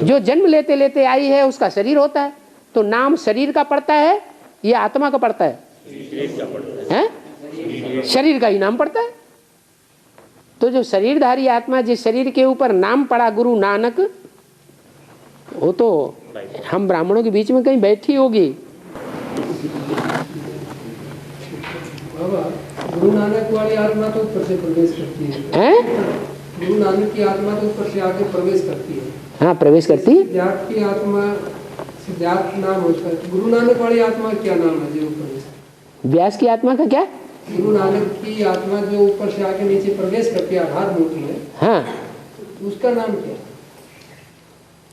जो जन्म लेते लेते आई है उसका शरीर होता है। तो नाम शरीर का पड़ता है या आत्मा का पड़ता है? शरीर का ही नाम पड़ता है। तो जो शरीरधारी आत्मा जिस शरीर के ऊपर नाम पड़ा गुरु नानक, वो तो हम ब्राह्मणों के बीच में कहीं बैठी होगी। बाबा, गुरु नानक वाली आत्मा तो ऊपर से प्रवेश करती है। गुरु नानक की आत्मा तो ऊपर से आके प्रवेश करती है। हाँ, प्रवेश करती है। सिद्धार्थ की आत्मा, सिद्धार्थ नाम होता है। गुरु नानक वाली आत्मा क्या नाम है जो प्रवेश? व्यास की आत्मा का क्या? गुरु नानक की आत्मा जो ऊपर से आके नीचे प्रवेश करती है, आधार मूर्ति है। हाँ, उसका नाम क्या?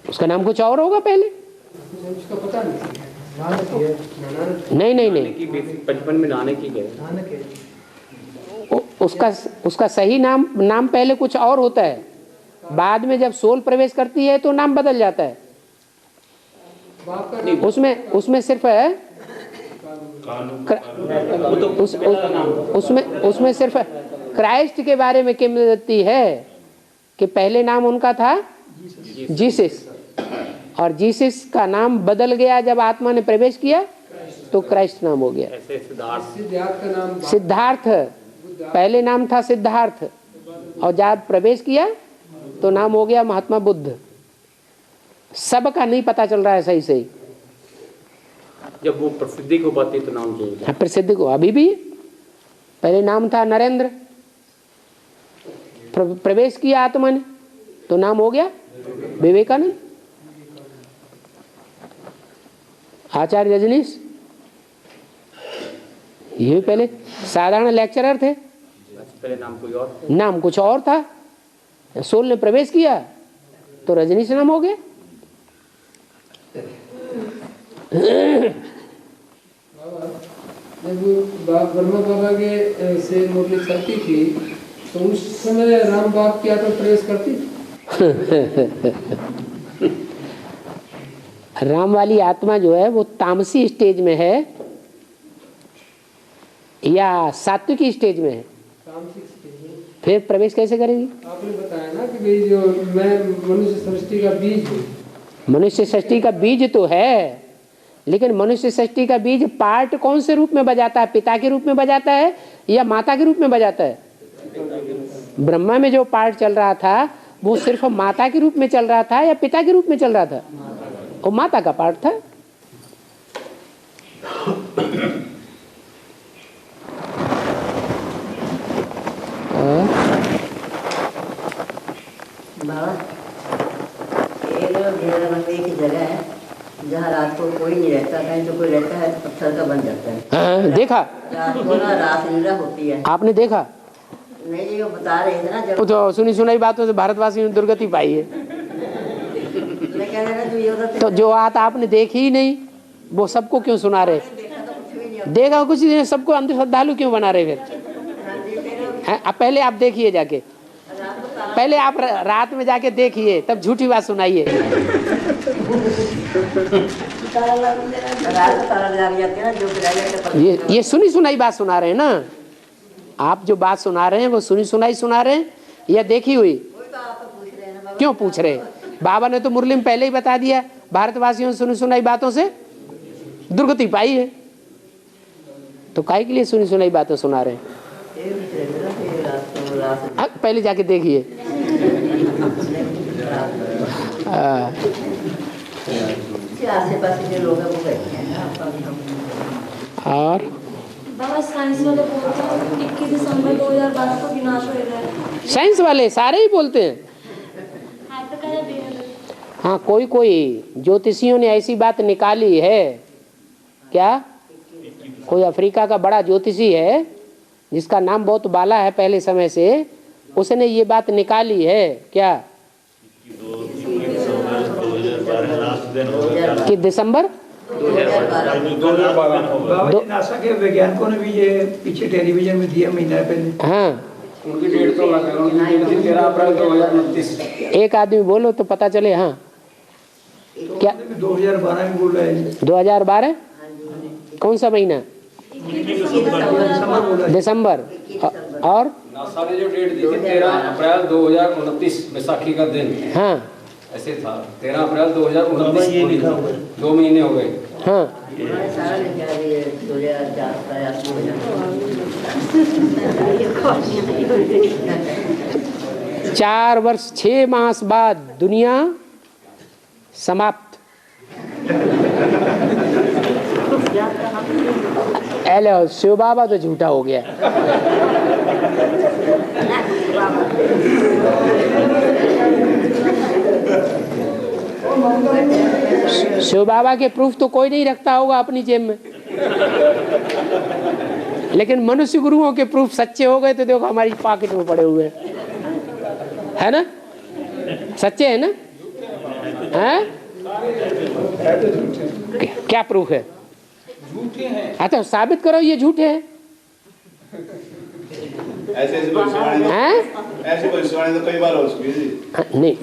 उसका नाम कुछ और होगा पहले। उसका पता नहीं। नहीं। 55 में नानक ही गए। उसका सही नाम पहले कुछ और होता है, बाद में जब सोल प्रवेश करती है तो नाम बदल जाता है। उसमें सिर्फ है उसमें सिर्फ क्राइस्ट के बारे में किंवदंती है कि पहले नाम उनका था जीसस, और जीसस का नाम बदल गया जब आत्मा ने प्रवेश किया तो क्राइस्ट नाम हो गया। सिद्धार्थ पहले नाम था सिद्धार्थ, और जब प्रवेश किया तो नाम हो गया महात्मा बुद्ध। सबका नहीं पता चल रहा है सही सही। जब वो प्रसिद्धि को पाती तो नाम चेंज। हाँ, प्रसिद्धि को अभी भी पहले नाम था नरेंद्र, प्रवेश किया आत्मा ने तो नाम हो गया विवेकानंद। आचार्य रजनीश ये पहले साधारण लेक्चरर थे, पहले नाम कुछ और था। सोल ने प्रवेश किया तो रजनीश नाम हो गया। जब ब्रह्मा बाबा के से मुरली चलती थी तो उस समय राम बाप की आत्मा प्रवेश करती थी। राम वाली आत्मा जो है वो तामसी स्टेज में है या सात्विकी स्टेज में है? फिर प्रवेश कैसे करेगी? आपने बताया ना कि भाई जो मैं मनुष्य सृष्टि का बीज हूँ। मनुष्य सृष्टि का बीज तो है, लेकिन मनुष्य सृष्टि का बीज पार्ट कौन से रूप में बजाता है? पिता के रूप में बजाता है या माता के रूप में बजाता है? ब्रह्मा में जो पार्ट चल रहा था वो सिर्फ माता के रूप में चल रहा था या पिता के रूप में चल रहा था? वो माता का पार्ट था। एक जगह है जहाँ रात को कोई नहीं रहता, कहीं तो कोई रहता है, पत्थर का बन जाता है। देखा? रात को ना रास लीला होती है। आपने देखा? नहीं जी, वो बता रहे थे ना जब तो सुनी सुनाई बातों से भारतवासियों ने दुर्गति पाई है। तो जो बात आपने देखी ही नहीं वो सबको क्यों सुना रहे? देखा कुछ नहीं, सबको अंध श्रद्धालु क्यों बना रहे फिर? अब पहले आप देखिए जाके, पहले आप रात में जाके देखिए, तब झूठी बात सुनाइए। ये सुनी सुनाई बात सुना रहे हैं ना आप? जो बात सुना रहे हैं वो सुनी सुनाई सुना रहे हैं या देखी हुई? क्यों पूछ रहे? बाबा ने तो मुरली में पहले ही बता दिया, भारतवासियों ने सुनी सुनाई बातों से दुर्गति पाई है, तो काहे के लिए सुनी सुनाई बातें सुना रहे हैं? पहले जाके देखिए। और बाबा साइंस वाले बोलते हैं 21 दिसंबर 2012 को विनाश होएगा। साइंस वाले सारे ही बोलते हैं। हाँ, कोई कोई ज्योतिषियों ने ऐसी बात निकाली है क्या? कोई अफ्रीका का बड़ा ज्योतिषी है जिसका नाम बहुत बाला है पहले समय से, उसने ये बात निकाली है क्या कि दिसंबर 2012 नासा के वैज्ञानिकों ने भी ये पीछे टेलीविजन में दिया महीना पहले। हाँ, उनकी डेट तो लगा, उनकी डेट थी 13 अप्रैल 2029। एक आदमी बोलो तो पता चले। हाँ, क्या 2012 में बोल रहे हैं? 2012 कौन सा महीना? दिसंबर। और नासा ने जो डेट दी थी 13 अप्रैल 2029 बैसाखी का दिन। हाँ, ऐसे था 13 अप्रैल 2029, 2 महीने हो गए। हाँ, 4 वर्ष 6 मास बाद दुनिया समाप्त। एलो शिव बाबा तो झूठा हो गया। शिव बाबा के प्रूफ तो कोई नहीं रखता होगा अपनी जेब में, लेकिन मनुष्य गुरुओं के प्रूफ सच्चे हो गए तो देखो हमारी पॉकेट में पड़े हुए है ना? सच्चे है ना? हैं? क्या प्रूफ है? झूठे हैं। अच्छा, साबित करो ये झूठे हैं। ऐसे भविष्यवाणी तो कई बार हो चुकी है। नहीं,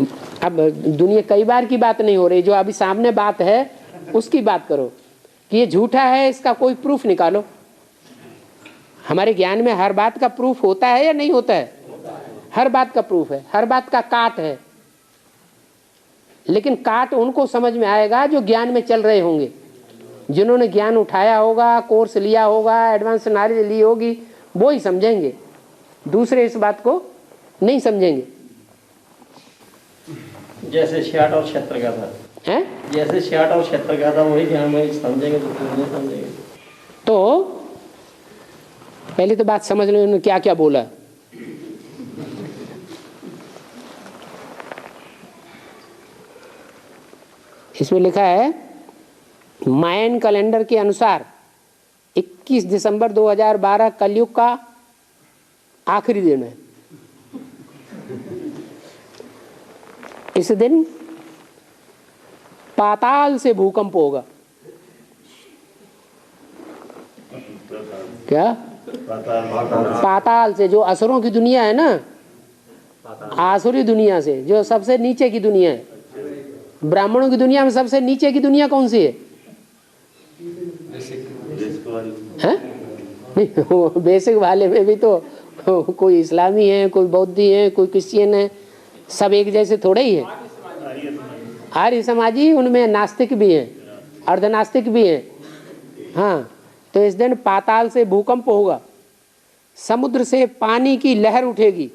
अब दुनिया कई बार की बात नहीं हो रही, जो अभी सामने बात है उसकी बात करो कि ये झूठा है, इसका कोई प्रूफ निकालो। हमारे ज्ञान में हर बात का प्रूफ होता है या नहीं होता है? हर बात का प्रूफ है, हर बात का काट है, लेकिन काट उनको समझ में आएगा जो ज्ञान में चल रहे होंगे, जिन्होंने ज्ञान उठाया होगा, कोर्स लिया होगा, एडवांस नॉलेज ली होगी, वो ही समझेंगे, दूसरे इस बात को नहीं समझेंगे। जैसे 66 और 76 का था हैं? जैसे 66 और 76 का था वही ज्ञान में समझेंगे तो नहीं समझेंगे। तो पहले तो बात समझ लो उन्होंने क्या क्या बोला। इसमें लिखा है मायन कैलेंडर के अनुसार 21 दिसंबर 2012 कलयुग का आखिरी दिन है। इस दिन पाताल से भूकंप होगा। क्या? पाताल से, जो असुरों की दुनिया है ना, आसुरी दुनिया से, जो सबसे नीचे की दुनिया है। ब्राह्मणों की दुनिया में सबसे नीचे की दुनिया कौन सी है? नहीं, बेसिक वाले में भी तो कोई इस्लामी है, कोई बौद्धि है, कोई क्रिश्चियन है, सब एक जैसे थोड़े ही है। आर्य समाजी, उनमें नास्तिक भी हैं, अर्धनास्तिक भी हैं। हाँ, तो इस दिन पाताल से भूकंप होगा, समुद्र से पानी की लहर उठेगी,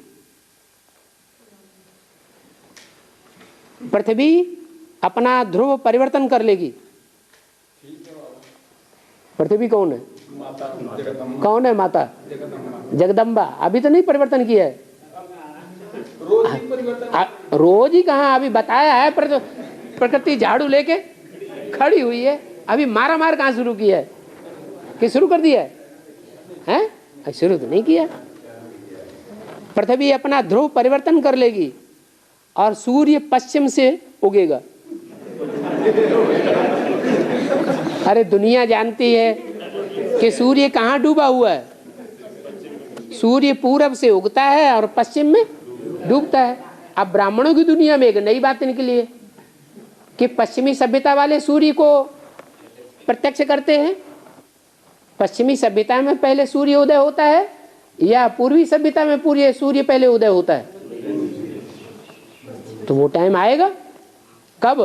पृथ्वी अपना ध्रुव परिवर्तन कर लेगी। पृथ्वी कौन है? कौन है माता? जगदम्बा। अभी तो नहीं परिवर्तन किया है, रोज ही कहाँ, अभी बताया है प्रकृति झाड़ू लेके खड़ी हुई है। अभी मारा मार कहाँ शुरू किया है? कि शुरू कर दिया है? हैं? शुरू तो नहीं किया। पृथ्वी अपना ध्रुव परिवर्तन कर लेगी और सूर्य पश्चिम से उगेगा। अरे दुनिया जानती है कि सूर्य कहाँ डूबा हुआ है? सूर्य पूरब से उगता है और पश्चिम में डूबता है। अब ब्राह्मणों की दुनिया में एक नई बात निकली है कि पश्चिमी सभ्यता वाले सूर्य को प्रत्यक्ष करते हैं। पश्चिमी सभ्यता में पहले सूर्य उदय होता है या पूर्वी सभ्यता में पूर्व सूर्य पहले उदय होता है? तो वो टाइम आएगा कब?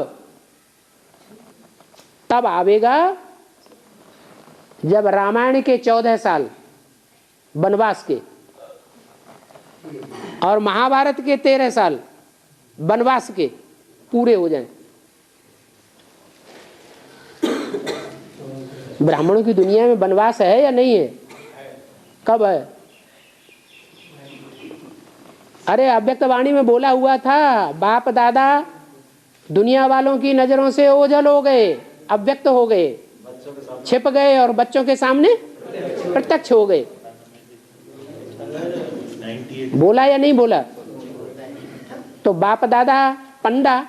तब आवेगा जब रामायण के 14 साल वनवास के और महाभारत के 13 साल वनवास के पूरे हो जाएं। ब्राह्मणों की दुनिया में वनवास है या नहीं है? कब है? अरे अव्यक्त वाणी में बोला हुआ था, बाप दादा दुनिया वालों की नजरों से ओझल हो गए, अव्यक्त हो गए, छिप गए और बच्चों के सामने प्रत्यक्ष हो गए। बोला या नहीं बोला? तो बाप दादा पंडा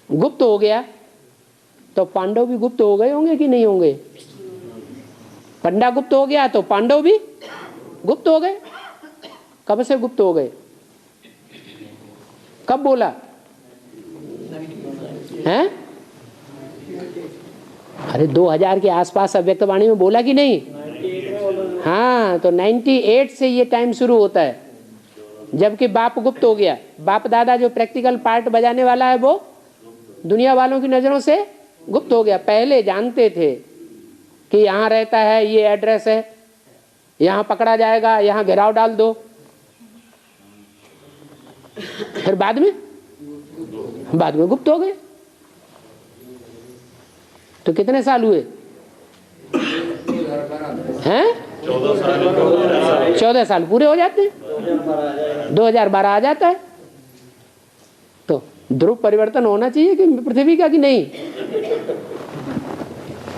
गुप्त हो गया, तो पांडव भी गुप्त हो गए होंगे कि नहीं होंगे? पंडा गुप्त हो गया तो पांडव भी गुप्त हो गए। कब से गुप्त हो गए? कब बोला हैं? अरे 2000 के आसपास अव्यक्त वाणी में बोला कि नहीं? हाँ, तो 98 से ये टाइम शुरू होता है, जबकि बाप गुप्त हो गया। बाप दादा जो प्रैक्टिकल पार्ट बजाने वाला है वो दुनिया वालों की नजरों से गुप्त हो गया। पहले जानते थे कि यहाँ रहता है, ये एड्रेस है, यहाँ पकड़ा जाएगा, यहाँ घेराव डाल दो। फिर बाद में गुप्त हो गए। तो कितने साल हुए हैं? 14 साल पूरे हो जाते हैं, 2012 आ जाता है। तो ध्रुव परिवर्तन होना चाहिए कि पृथ्वी का कि नहीं?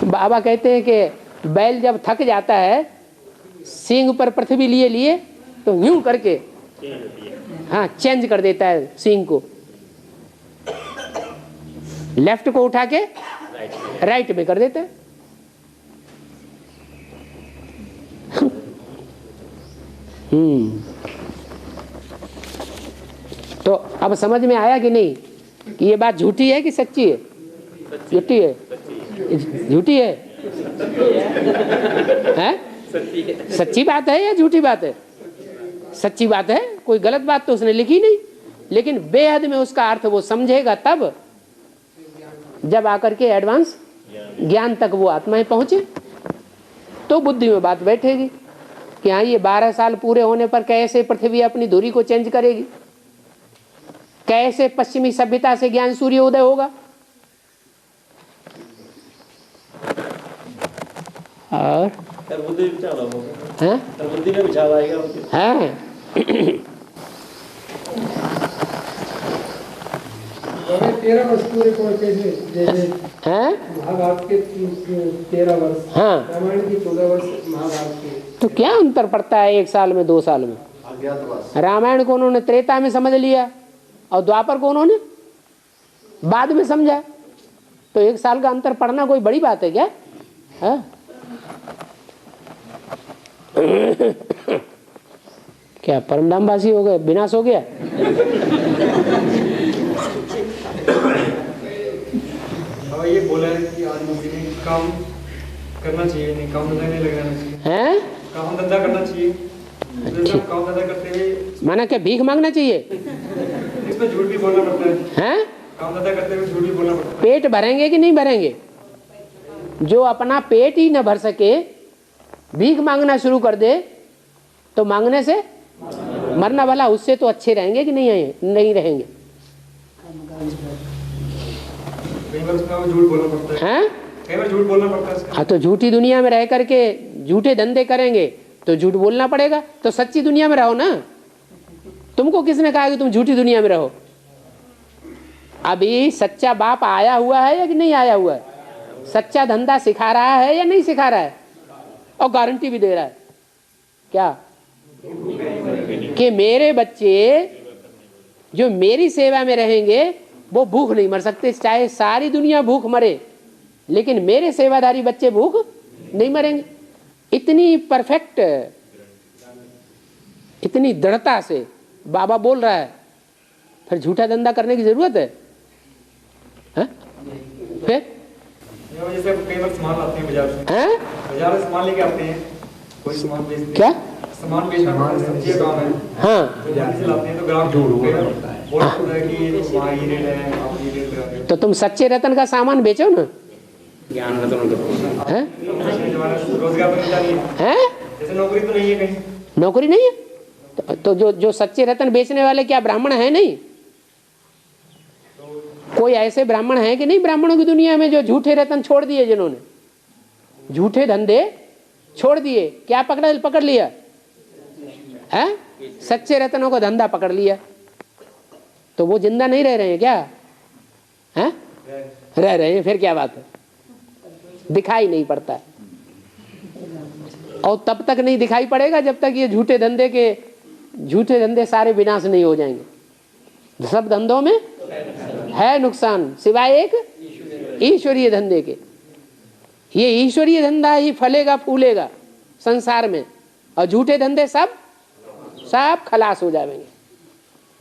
बाबा कहते हैं कि बैल जब थक जाता है, सींग पर पृथ्वी लिए लिए तो यूं करके हाँ चेंज कर देता है सींग को, लेफ्ट को उठा के राइट में कर देता है। तो अब समझ में आया कि नहीं कि ये बात झूठी है कि सच्ची है? झूठी है, झूठी है, हैं? सच्ची बात है या झूठी बात है? सच्ची बात है, कोई गलत बात तो उसने लिखी नहीं, लेकिन बेहद में उसका अर्थ वो समझेगा तब जब आकर के एडवांस ज्ञान तक वो आत्माएं पहुंचे, तो बुद्धि में बात बैठेगी कि हाँ ये 12 साल पूरे होने पर कैसे पृथ्वी अपनी धुरी को चेंज करेगी, कैसे पश्चिमी सभ्यता से ज्ञान सूर्य उदय होगा। और बुद्धि में बिछावा आएगा हैं? 13 वर्ष पूरे पहुंचे महाभारत के 13 वर्ष, हाँ रामायण की 14 वर्ष, महाभारत के। तो क्या अंतर पड़ता है 1 साल में 2 साल में? रामायण को उन्होंने त्रेता में समझ लिया और द्वापर को उन्होंने बाद में समझा, तो 1 साल का अंतर पड़ना कोई बड़ी बात है क्या? है? क्या परमधामवासी हो गए, विनाश हो गया? ये बोला है कि आदमी में काम करना चाहिए, नहीं काम धंधा नहीं लगना चाहिए, हैं? काम धंधा करना चाहिए। अच्छा। काम धंधा करते हुए माना क्या भीख मांगना चाहिए? इसमें झूठ भी बोलना पड़ता है, हैं? काम धंधा करते हुए झूठ भी बोलना पड़ता है। पेट भरेंगे कि नहीं भरेंगे? जो अपना पेट ही न भर सके, भीख मांगना शुरू कर दे, तो मांगने से मरना भला, उससे तो अच्छे रहेंगे कि नहीं रहेंगे? कई बार उसमें झूठ बोलना पड़ता है। कई बार झूठ बोलना पड़ता है। हाँ, तो झूठी दुनिया में रह करके झूठे धंधे करेंगे तो झूठ बोलना पड़ेगा। तो सच्ची दुनिया में रहो ना। तुमको किसने कहा कि तुम झूठी दुनिया में रहो? अभी सच्चा बाप आया हुआ है या कि नहीं आया हुआ है? सच्चा धंधा सिखा रहा है या नहीं सिखा रहा है? और गारंटी भी दे रहा है क्या कि मेरे बच्चे जो मेरी सेवा में रहेंगे वो भूख नहीं मर सकते। चाहे सारी दुनिया भूख मरे, लेकिन मेरे सेवादारी बच्चे भूख नहीं मरेंगे। इतनी परफेक्ट, इतनी दृढ़ता से बाबा बोल रहा है, फिर झूठा धंधा करने की जरूरत है? फिर जैसे कई बार सामान लाते हैं बाजार से, बाजार से सामान लेके आते हैं, कोई सामान बेचते, क्या सामान बेचना, सब्जी का काम है, हाँ, बाजार से लाते हैं तो ग्राहक झूठ बोलता है कि वहाँ ये रेट है, आप ये रेट लगा रहे हो। तो तुम सच्चे रतन का सामान बेचो ना। ज्ञान रतन है, रोजगार तो नहीं है, जैसे नौकरी तो नहीं है, कहीं नौकरी नहीं है। तो जो सच्चे रतन बेचने वाले क्या ब्राह्मण है? नहीं। कोई ऐसे ब्राह्मण है कि नहीं ब्राह्मणों की दुनिया में जो झूठे रतन छोड़ दिए, जिन्होंने झूठे धंधे छोड़ दिए? क्या पकड़ लिया है? सच्चे रतनों का धंधा पकड़ लिया। तो वो जिंदा नहीं रह रहे हैं क्या? हैं? रह रहे हैं। फिर क्या बात है? दिखाई नहीं पड़ता है। और तब तक नहीं दिखाई पड़ेगा जब तक ये झूठे धंधे सारे विनाश नहीं हो जाएंगे। सब धंधों में है नुकसान, सिवाय एक ईश्वरीय धंधे के। ये ईश्वरीय धंधा ही फलेगा फूलेगा संसार में, और झूठे धंधे सब खलास हो जाएंगे।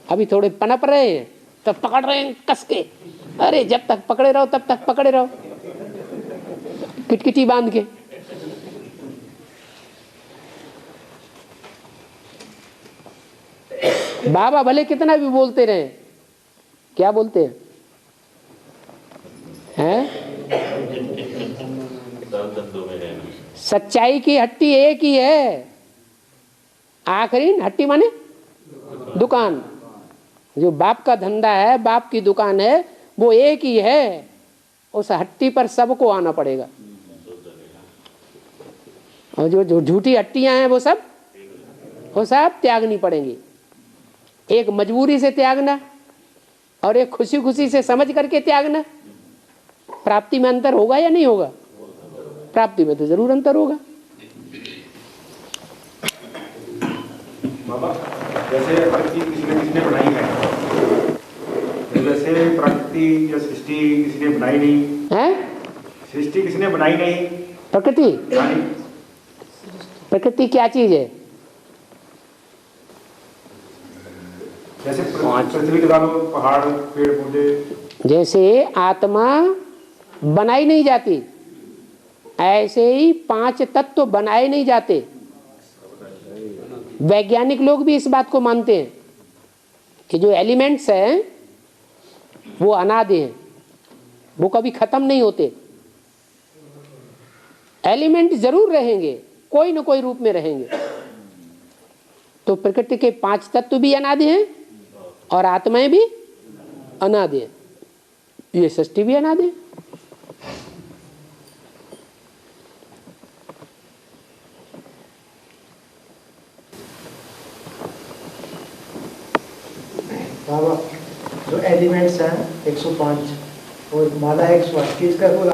अभी थोड़े पनप रहे हैं तो पकड़ रहे हैं कस के। अरे जब तक पकड़े रहो तब तक पकड़े रहो, किटकिटी बांध के। बाबा भले कितना भी बोलते रहे, क्या बोलते हैं? सच्चाई की हट्टी एक ही है। आखिरी हट्टी माने दुकान। जो बाप का धंधा है, बाप की दुकान है, वो एक ही है। उस हट्टी पर सबको आना पड़ेगा। और जो झूठी हट्टियां हैं वो सब त्यागनी पड़ेंगी। एक मजबूरी से त्यागना और एक खुशी खुशी से समझ करके त्यागना। प्राप्ति में अंतर होगा या नहीं होगा? प्राप्ति में तो जरूर अंतर होगा। बाबा, जैसे हर चीज किसी न किसी ने बनाई है, जैसे प्रकृति या सृष्टि किसी ने बनाई नहीं है। सृष्टि किसी ने बनाई नहीं। प्रकृति क्या चीज है? जैसे पृथ्वी के दानों, पहाड़, पेड़ पौधे। जैसे आत्मा बनाई नहीं जाती, ऐसे ही 5 तत्व बनाए नहीं जाते। वैज्ञानिक लोग भी इस बात को मानते हैं कि जो एलिमेंट्स हैं वो अनादि हैं, वो कभी खत्म नहीं होते। एलिमेंट जरूर रहेंगे, कोई न कोई रूप में रहेंगे। तो प्रकृति के 5 तत्व भी अनादि हैं और आत्माएं भी अनादि हैं। ये सृष्टि भी अनादि है। बाबा, जो एलिमेंट्स हैं 105 और माला 108 की, इसका कोई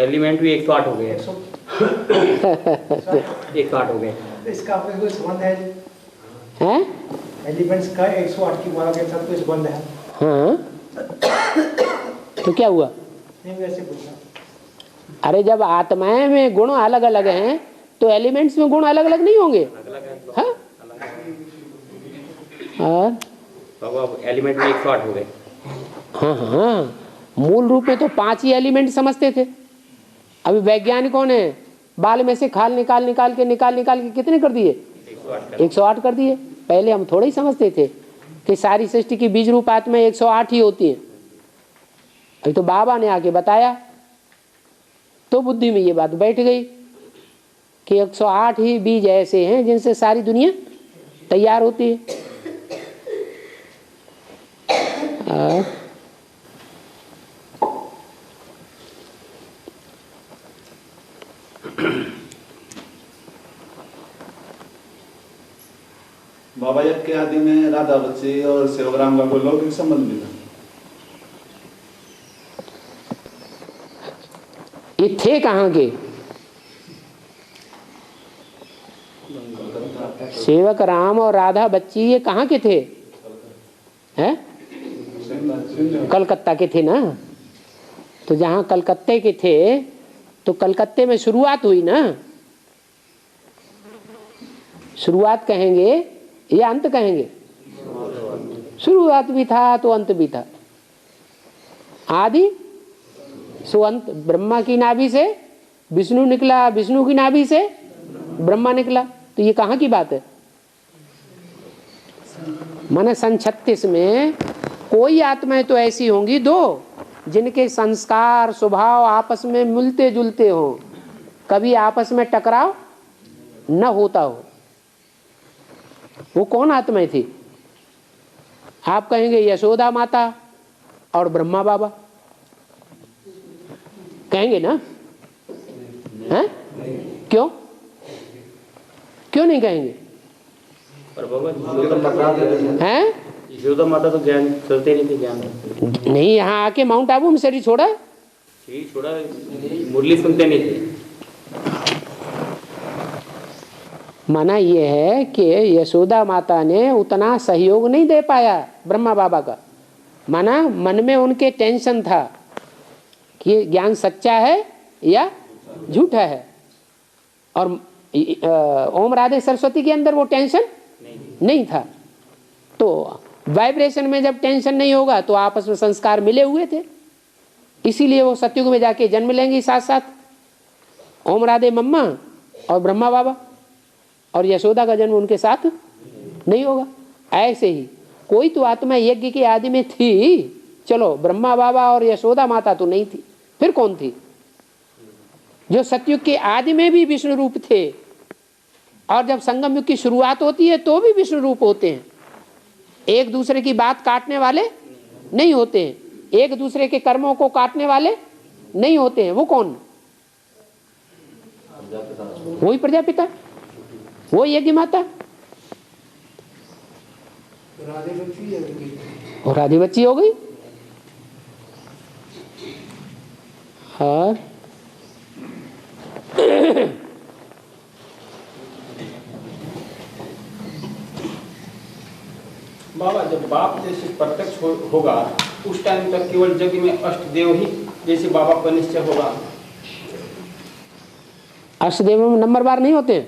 एलिमेंट भी 108 हो गए। 108 हो गए। इसका आपका कोई संबंध है? एलिमेंट्स का 108 की माला के साथ कोई संबंध है? हाँ, तो क्या हुआ? नहीं, वैसे पूछा। अरे जब आत्माएं में गुण अलग अलग हैं तो एलिमेंट्स में गुण अलग अलग नहीं होंगे? हाँ, और एलिमेंट में 108 हो गए। हाँ, मूल रूप में तो 5 ही एलिमेंट समझते थे। अभी वैज्ञानिकों ने बाल में से खाल निकाल के कितने कर दिए? 108 कर दिए। पहले हम थोड़े ही समझते थे कि सारी सृष्टि की बीज रूप आत्मा 108 ही होती है। अभी तो बाबा ने आके बताया तो बुद्धि में ये बात बैठ गई कि 108 ही बीज ऐसे हैं जिनसे सारी दुनिया तैयार होती है। बाबा यज्ञ के आदि में राधा बच्ची और सेवग्राम का कोई लौकिक संबंध भी था? ये थे कहाँ के? सेवक राम और राधा बच्ची ये कहाँ के थे? हैं? कलकत्ता के थे ना। तो जहाँ कलकत्ते के थे तो कलकत्ते में शुरुआत हुई ना। शुरुआत कहेंगे या अंत कहेंगे? शुरुआत भी था तो अंत भी था। आदि सो अंत। ब्रह्मा की नाभि से विष्णु निकला, विष्णु की नाभि से ब्रह्मा निकला। तो ये कहाँ की बात है? माने सन 36 में कोई आत्माएं तो ऐसी होंगी दो जिनके संस्कार स्वभाव आपस में मिलते जुलते हो, कभी आपस में टकराव न होता हो। वो कौन आत्माएं थी? आप कहेंगे यशोदा माता और ब्रह्मा बाबा, कहेंगे ना? हैं? क्यों क्यों नहीं कहेंगे? पर बाबा हैं? यशोदा माता तो ज्ञान चलते नहीं थे, ज्ञान नहीं। यहाँ आके माउंट आबू में शरीर छोड़ा, छोड़ा, मुरली सुनते नहीं थे। माना ये है कि यशोदा माता ने उतना सहयोग नहीं दे पाया ब्रह्मा बाबा का। माना मन में उनके टेंशन था कि ज्ञान सच्चा है या झूठा है। और ओम राधे सरस्वती के अंदर वो टेंशन नहीं था। तो वाइब्रेशन में जब टेंशन नहीं होगा तो आपस में संस्कार मिले हुए थे, इसीलिए वो सतयुग में जाके जन्म लेंगे साथ साथ, ओम राधे मम्मा और ब्रह्मा बाबा। और यशोदा का जन्म उनके साथ नहीं होगा। ऐसे ही कोई तो आत्मा यज्ञ के आदि में थी, चलो ब्रह्मा बाबा और यशोदा माता तो नहीं थी, फिर कौन थी? जो सतयुग के आदि में भी विष्णु रूप थे और जब संगम युग की शुरुआत होती है तो भी विष्णु रूप होते हैं। एक दूसरे की बात काटने वाले नहीं होते हैं, एक दूसरे के कर्मों को काटने वाले नहीं होते हैं। वो कौन? वही प्रजापिता, वो यज्ञ माता और राधी बच्ची हो गई। हाँ बाबा जब बाप जैसे प्रत्यक्ष होगा उस टाइम तक केवल यज्ञ में अष्टदेव ही जैसे बाबा का निश्चय होगा। अष्टदेव में नंबरवार नहीं होते हैं?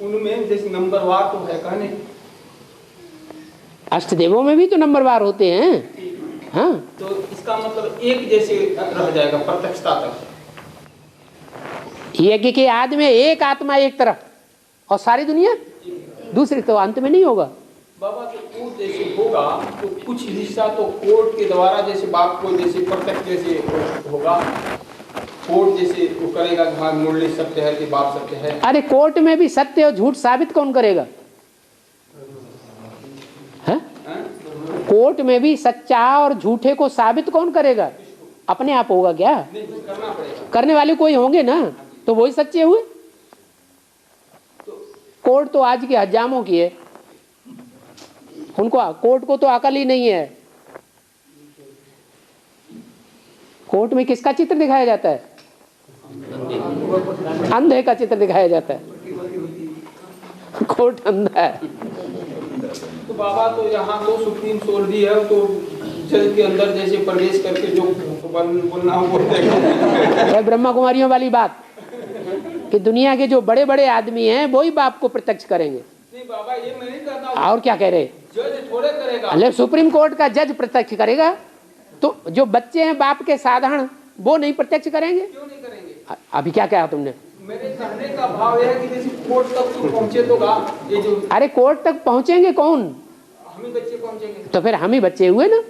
उनमें जैसे नंबरवार तो है कहने। अष्टदेवों में भी तो नंबरवार होते हैं। हाँ तो इसका मतलब एक जैसे रह जाएगा प्रत्यक्षता तक। यज्ञ के आदि में एक आत्मा एक तरफ और सारी दुनिया दूसरी, तो अंत में नहीं होगा। बाबा तो वो जैसे होगा तो कुछ हिस्सा तो कोर्ट के द्वारा जैसे बाप को जैसे प्रत्यक्ष जैसे होगा, कोर्ट जैसे वो करेगा हाँ मुरली सत्य है कि बाप सत्य है। अरे कोर्ट में भी सत्य और झूठ साबित कौन करेगा? है? कोर्ट में भी सच्चा और झूठे को साबित कौन करेगा? अपने आप होगा क्या? नहीं, करना पड़ेगा। करने वाले कोई होंगे ना, तो वही सच्चे हुए। कोर्ट तो आज के हजामों की है, उनको कोर्ट को तो अकल ही नहीं है। कोर्ट में किसका चित्र दिखाया जाता है? अंधे का चित्र दिखाया जाता है। कोर्ट अंधा है। तो बाबा तो यहाँ तो सुप्रीम सोल्डी है, तो जज के अंदर जैसे प्रवेश करके जो बोलना हो बोलते। ब्रह्मा कुमारियों वाली बात कि दुनिया के जो बड़े बड़े आदमी हैं वही बाप को प्रत्यक्ष करेंगे। नहीं बाबा ये मैं नहीं करता। और क्या कह रहे? जज थोड़े करेगा। अरे सुप्रीम कोर्ट का जज प्रत्यक्ष करेगा, तो जो बच्चे हैं बाप के साधारण वो नहीं प्रत्यक्ष करेंगे? क्यों नहीं करेंगे? अभी क्या कहा तुमने? मेरे कहने का भाव यह है कि जैसे कोर्ट तक तो पहुंचे तो ये जो। अरे कोर्ट तक पहुंचेंगे कौन? हम ही बच्चे पहुंचेंगे। तो फिर हम ही बच्चे हुए ना।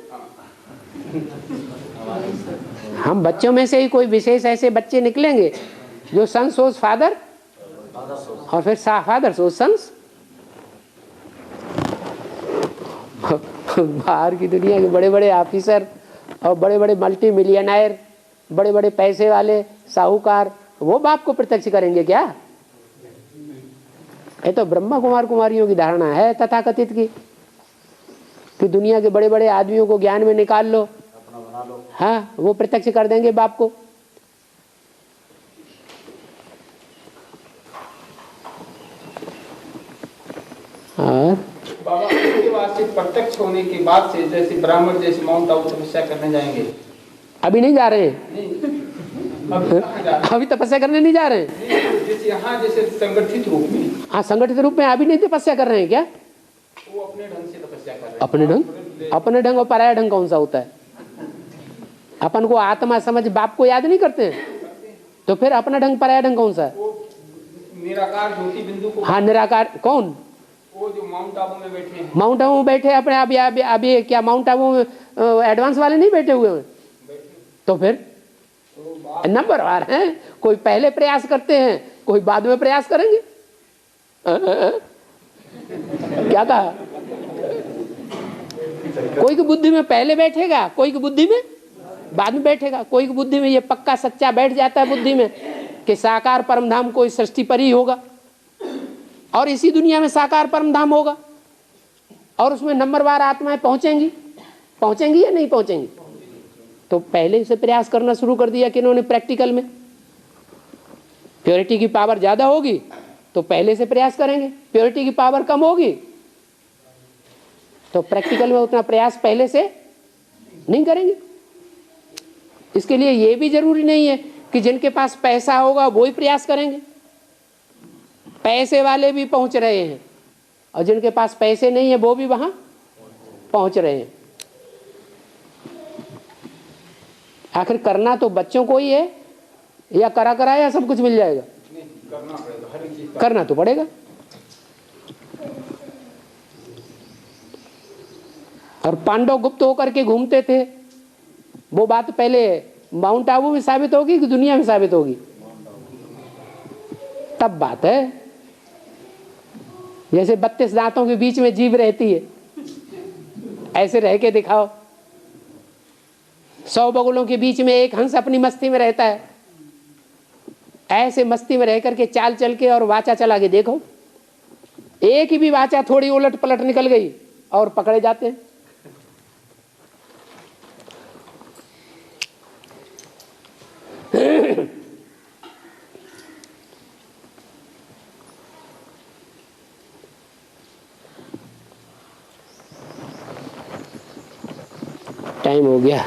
हम बच्चों में से ही कोई विशेष ऐसे बच्चे निकलेंगे जो सन सोज फादर और फिर फादर सोज सन्स। बाहर की दुनिया के बड़े बड़े ऑफिसर और बड़े बड़े मल्टी मिलियनर, बड़े बड़े पैसे वाले साहूकार, वो बाप को प्रत्यक्ष करेंगे क्या? ये तो ब्रह्मा कुमार कुमारियों की धारणा है तथाकथित की कि दुनिया के बड़े बड़े आदमियों को ज्ञान में निकाल लो, हाँ वो प्रत्यक्ष कर देंगे बाप को। और बाबा उसके बाद से प्रत्यक्ष होने के बाद से जैसे ब्राह्मण जैसे माउंट आबू तपस्या करने जाएंगे, अभी नहीं जा रहे हैं, अभी तपस्या करने नहीं जा रहे हैं। जैसे यहाँ जैसे संगठित रूप में, हाँ संगठित रूप में अभी नहीं तपस्या कर रहे हैं क्या? वो अपने ढंग से तपस्या कर रहे हैं। अपने ढंग और पराया ढंग कौन सा होता है? अपन को आत्मा समझ बाप को याद नहीं करते हैं, तो फिर अपना ढंग पराया ढंग कौन सा है? निराकार ज्योति बिंदु को, हाँ निराकार कौन? वो जो माउंट आबू में बैठे हैं। माउंट आबू में बैठे अपने अभी क्या माउंट आबू में एडवांस वाले नहीं बैठे हुए हैं? तो फिर नंबरवार हैं, कोई पहले प्रयास करते हैं, कोई बाद में प्रयास करेंगे। क्या कहा? कोई की बुद्धि में पहले बैठेगा, कोई की बुद्धि में बाद में बैठेगा। कोई की बुद्धि में ये पक्का सच्चा बैठ जाता है बुद्धि में कि साकार परमधाम कोई सृष्टि पर ही होगा और इसी दुनिया में साकार परमधाम होगा और उसमें नंबरवार आत्माएं पहुंचेंगी या नहीं पहुंचेंगी? तो पहले से प्रयास करना शुरू कर दिया कि इन्होंने प्रैक्टिकल में प्योरिटी की पावर ज्यादा होगी तो पहले से प्रयास करेंगे, प्योरिटी की पावर कम होगी तो प्रैक्टिकल में उतना प्रयास पहले से नहीं करेंगे। इसके लिए ये भी जरूरी नहीं है कि जिनके पास पैसा होगा वो ही प्रयास करेंगे। पैसे वाले भी पहुंच रहे हैं और जिनके पास पैसे नहीं है वो भी वहां पहुंच रहे हैं। आखिर करना तो बच्चों को ही है या करा कराया सब कुछ मिल जाएगा? करना तो पड़ेगा। और पांडव गुप्त होकर के घूमते थे, वो बात पहले माउंट आबू में साबित होगी कि दुनिया में साबित होगी? तब बात है। जैसे 32 दांतों के बीच में जीभ रहती है, ऐसे रह के दिखाओ। 100 बगुलों के बीच में एक हंस अपनी मस्ती में रहता है, ऐसे मस्ती में रह करके चाल चल के और वाचा चला के देखो। एक ही भी वाचा थोड़ी उलट पलट निकल गई और पकड़े जाते हैं। टाइम हो गया।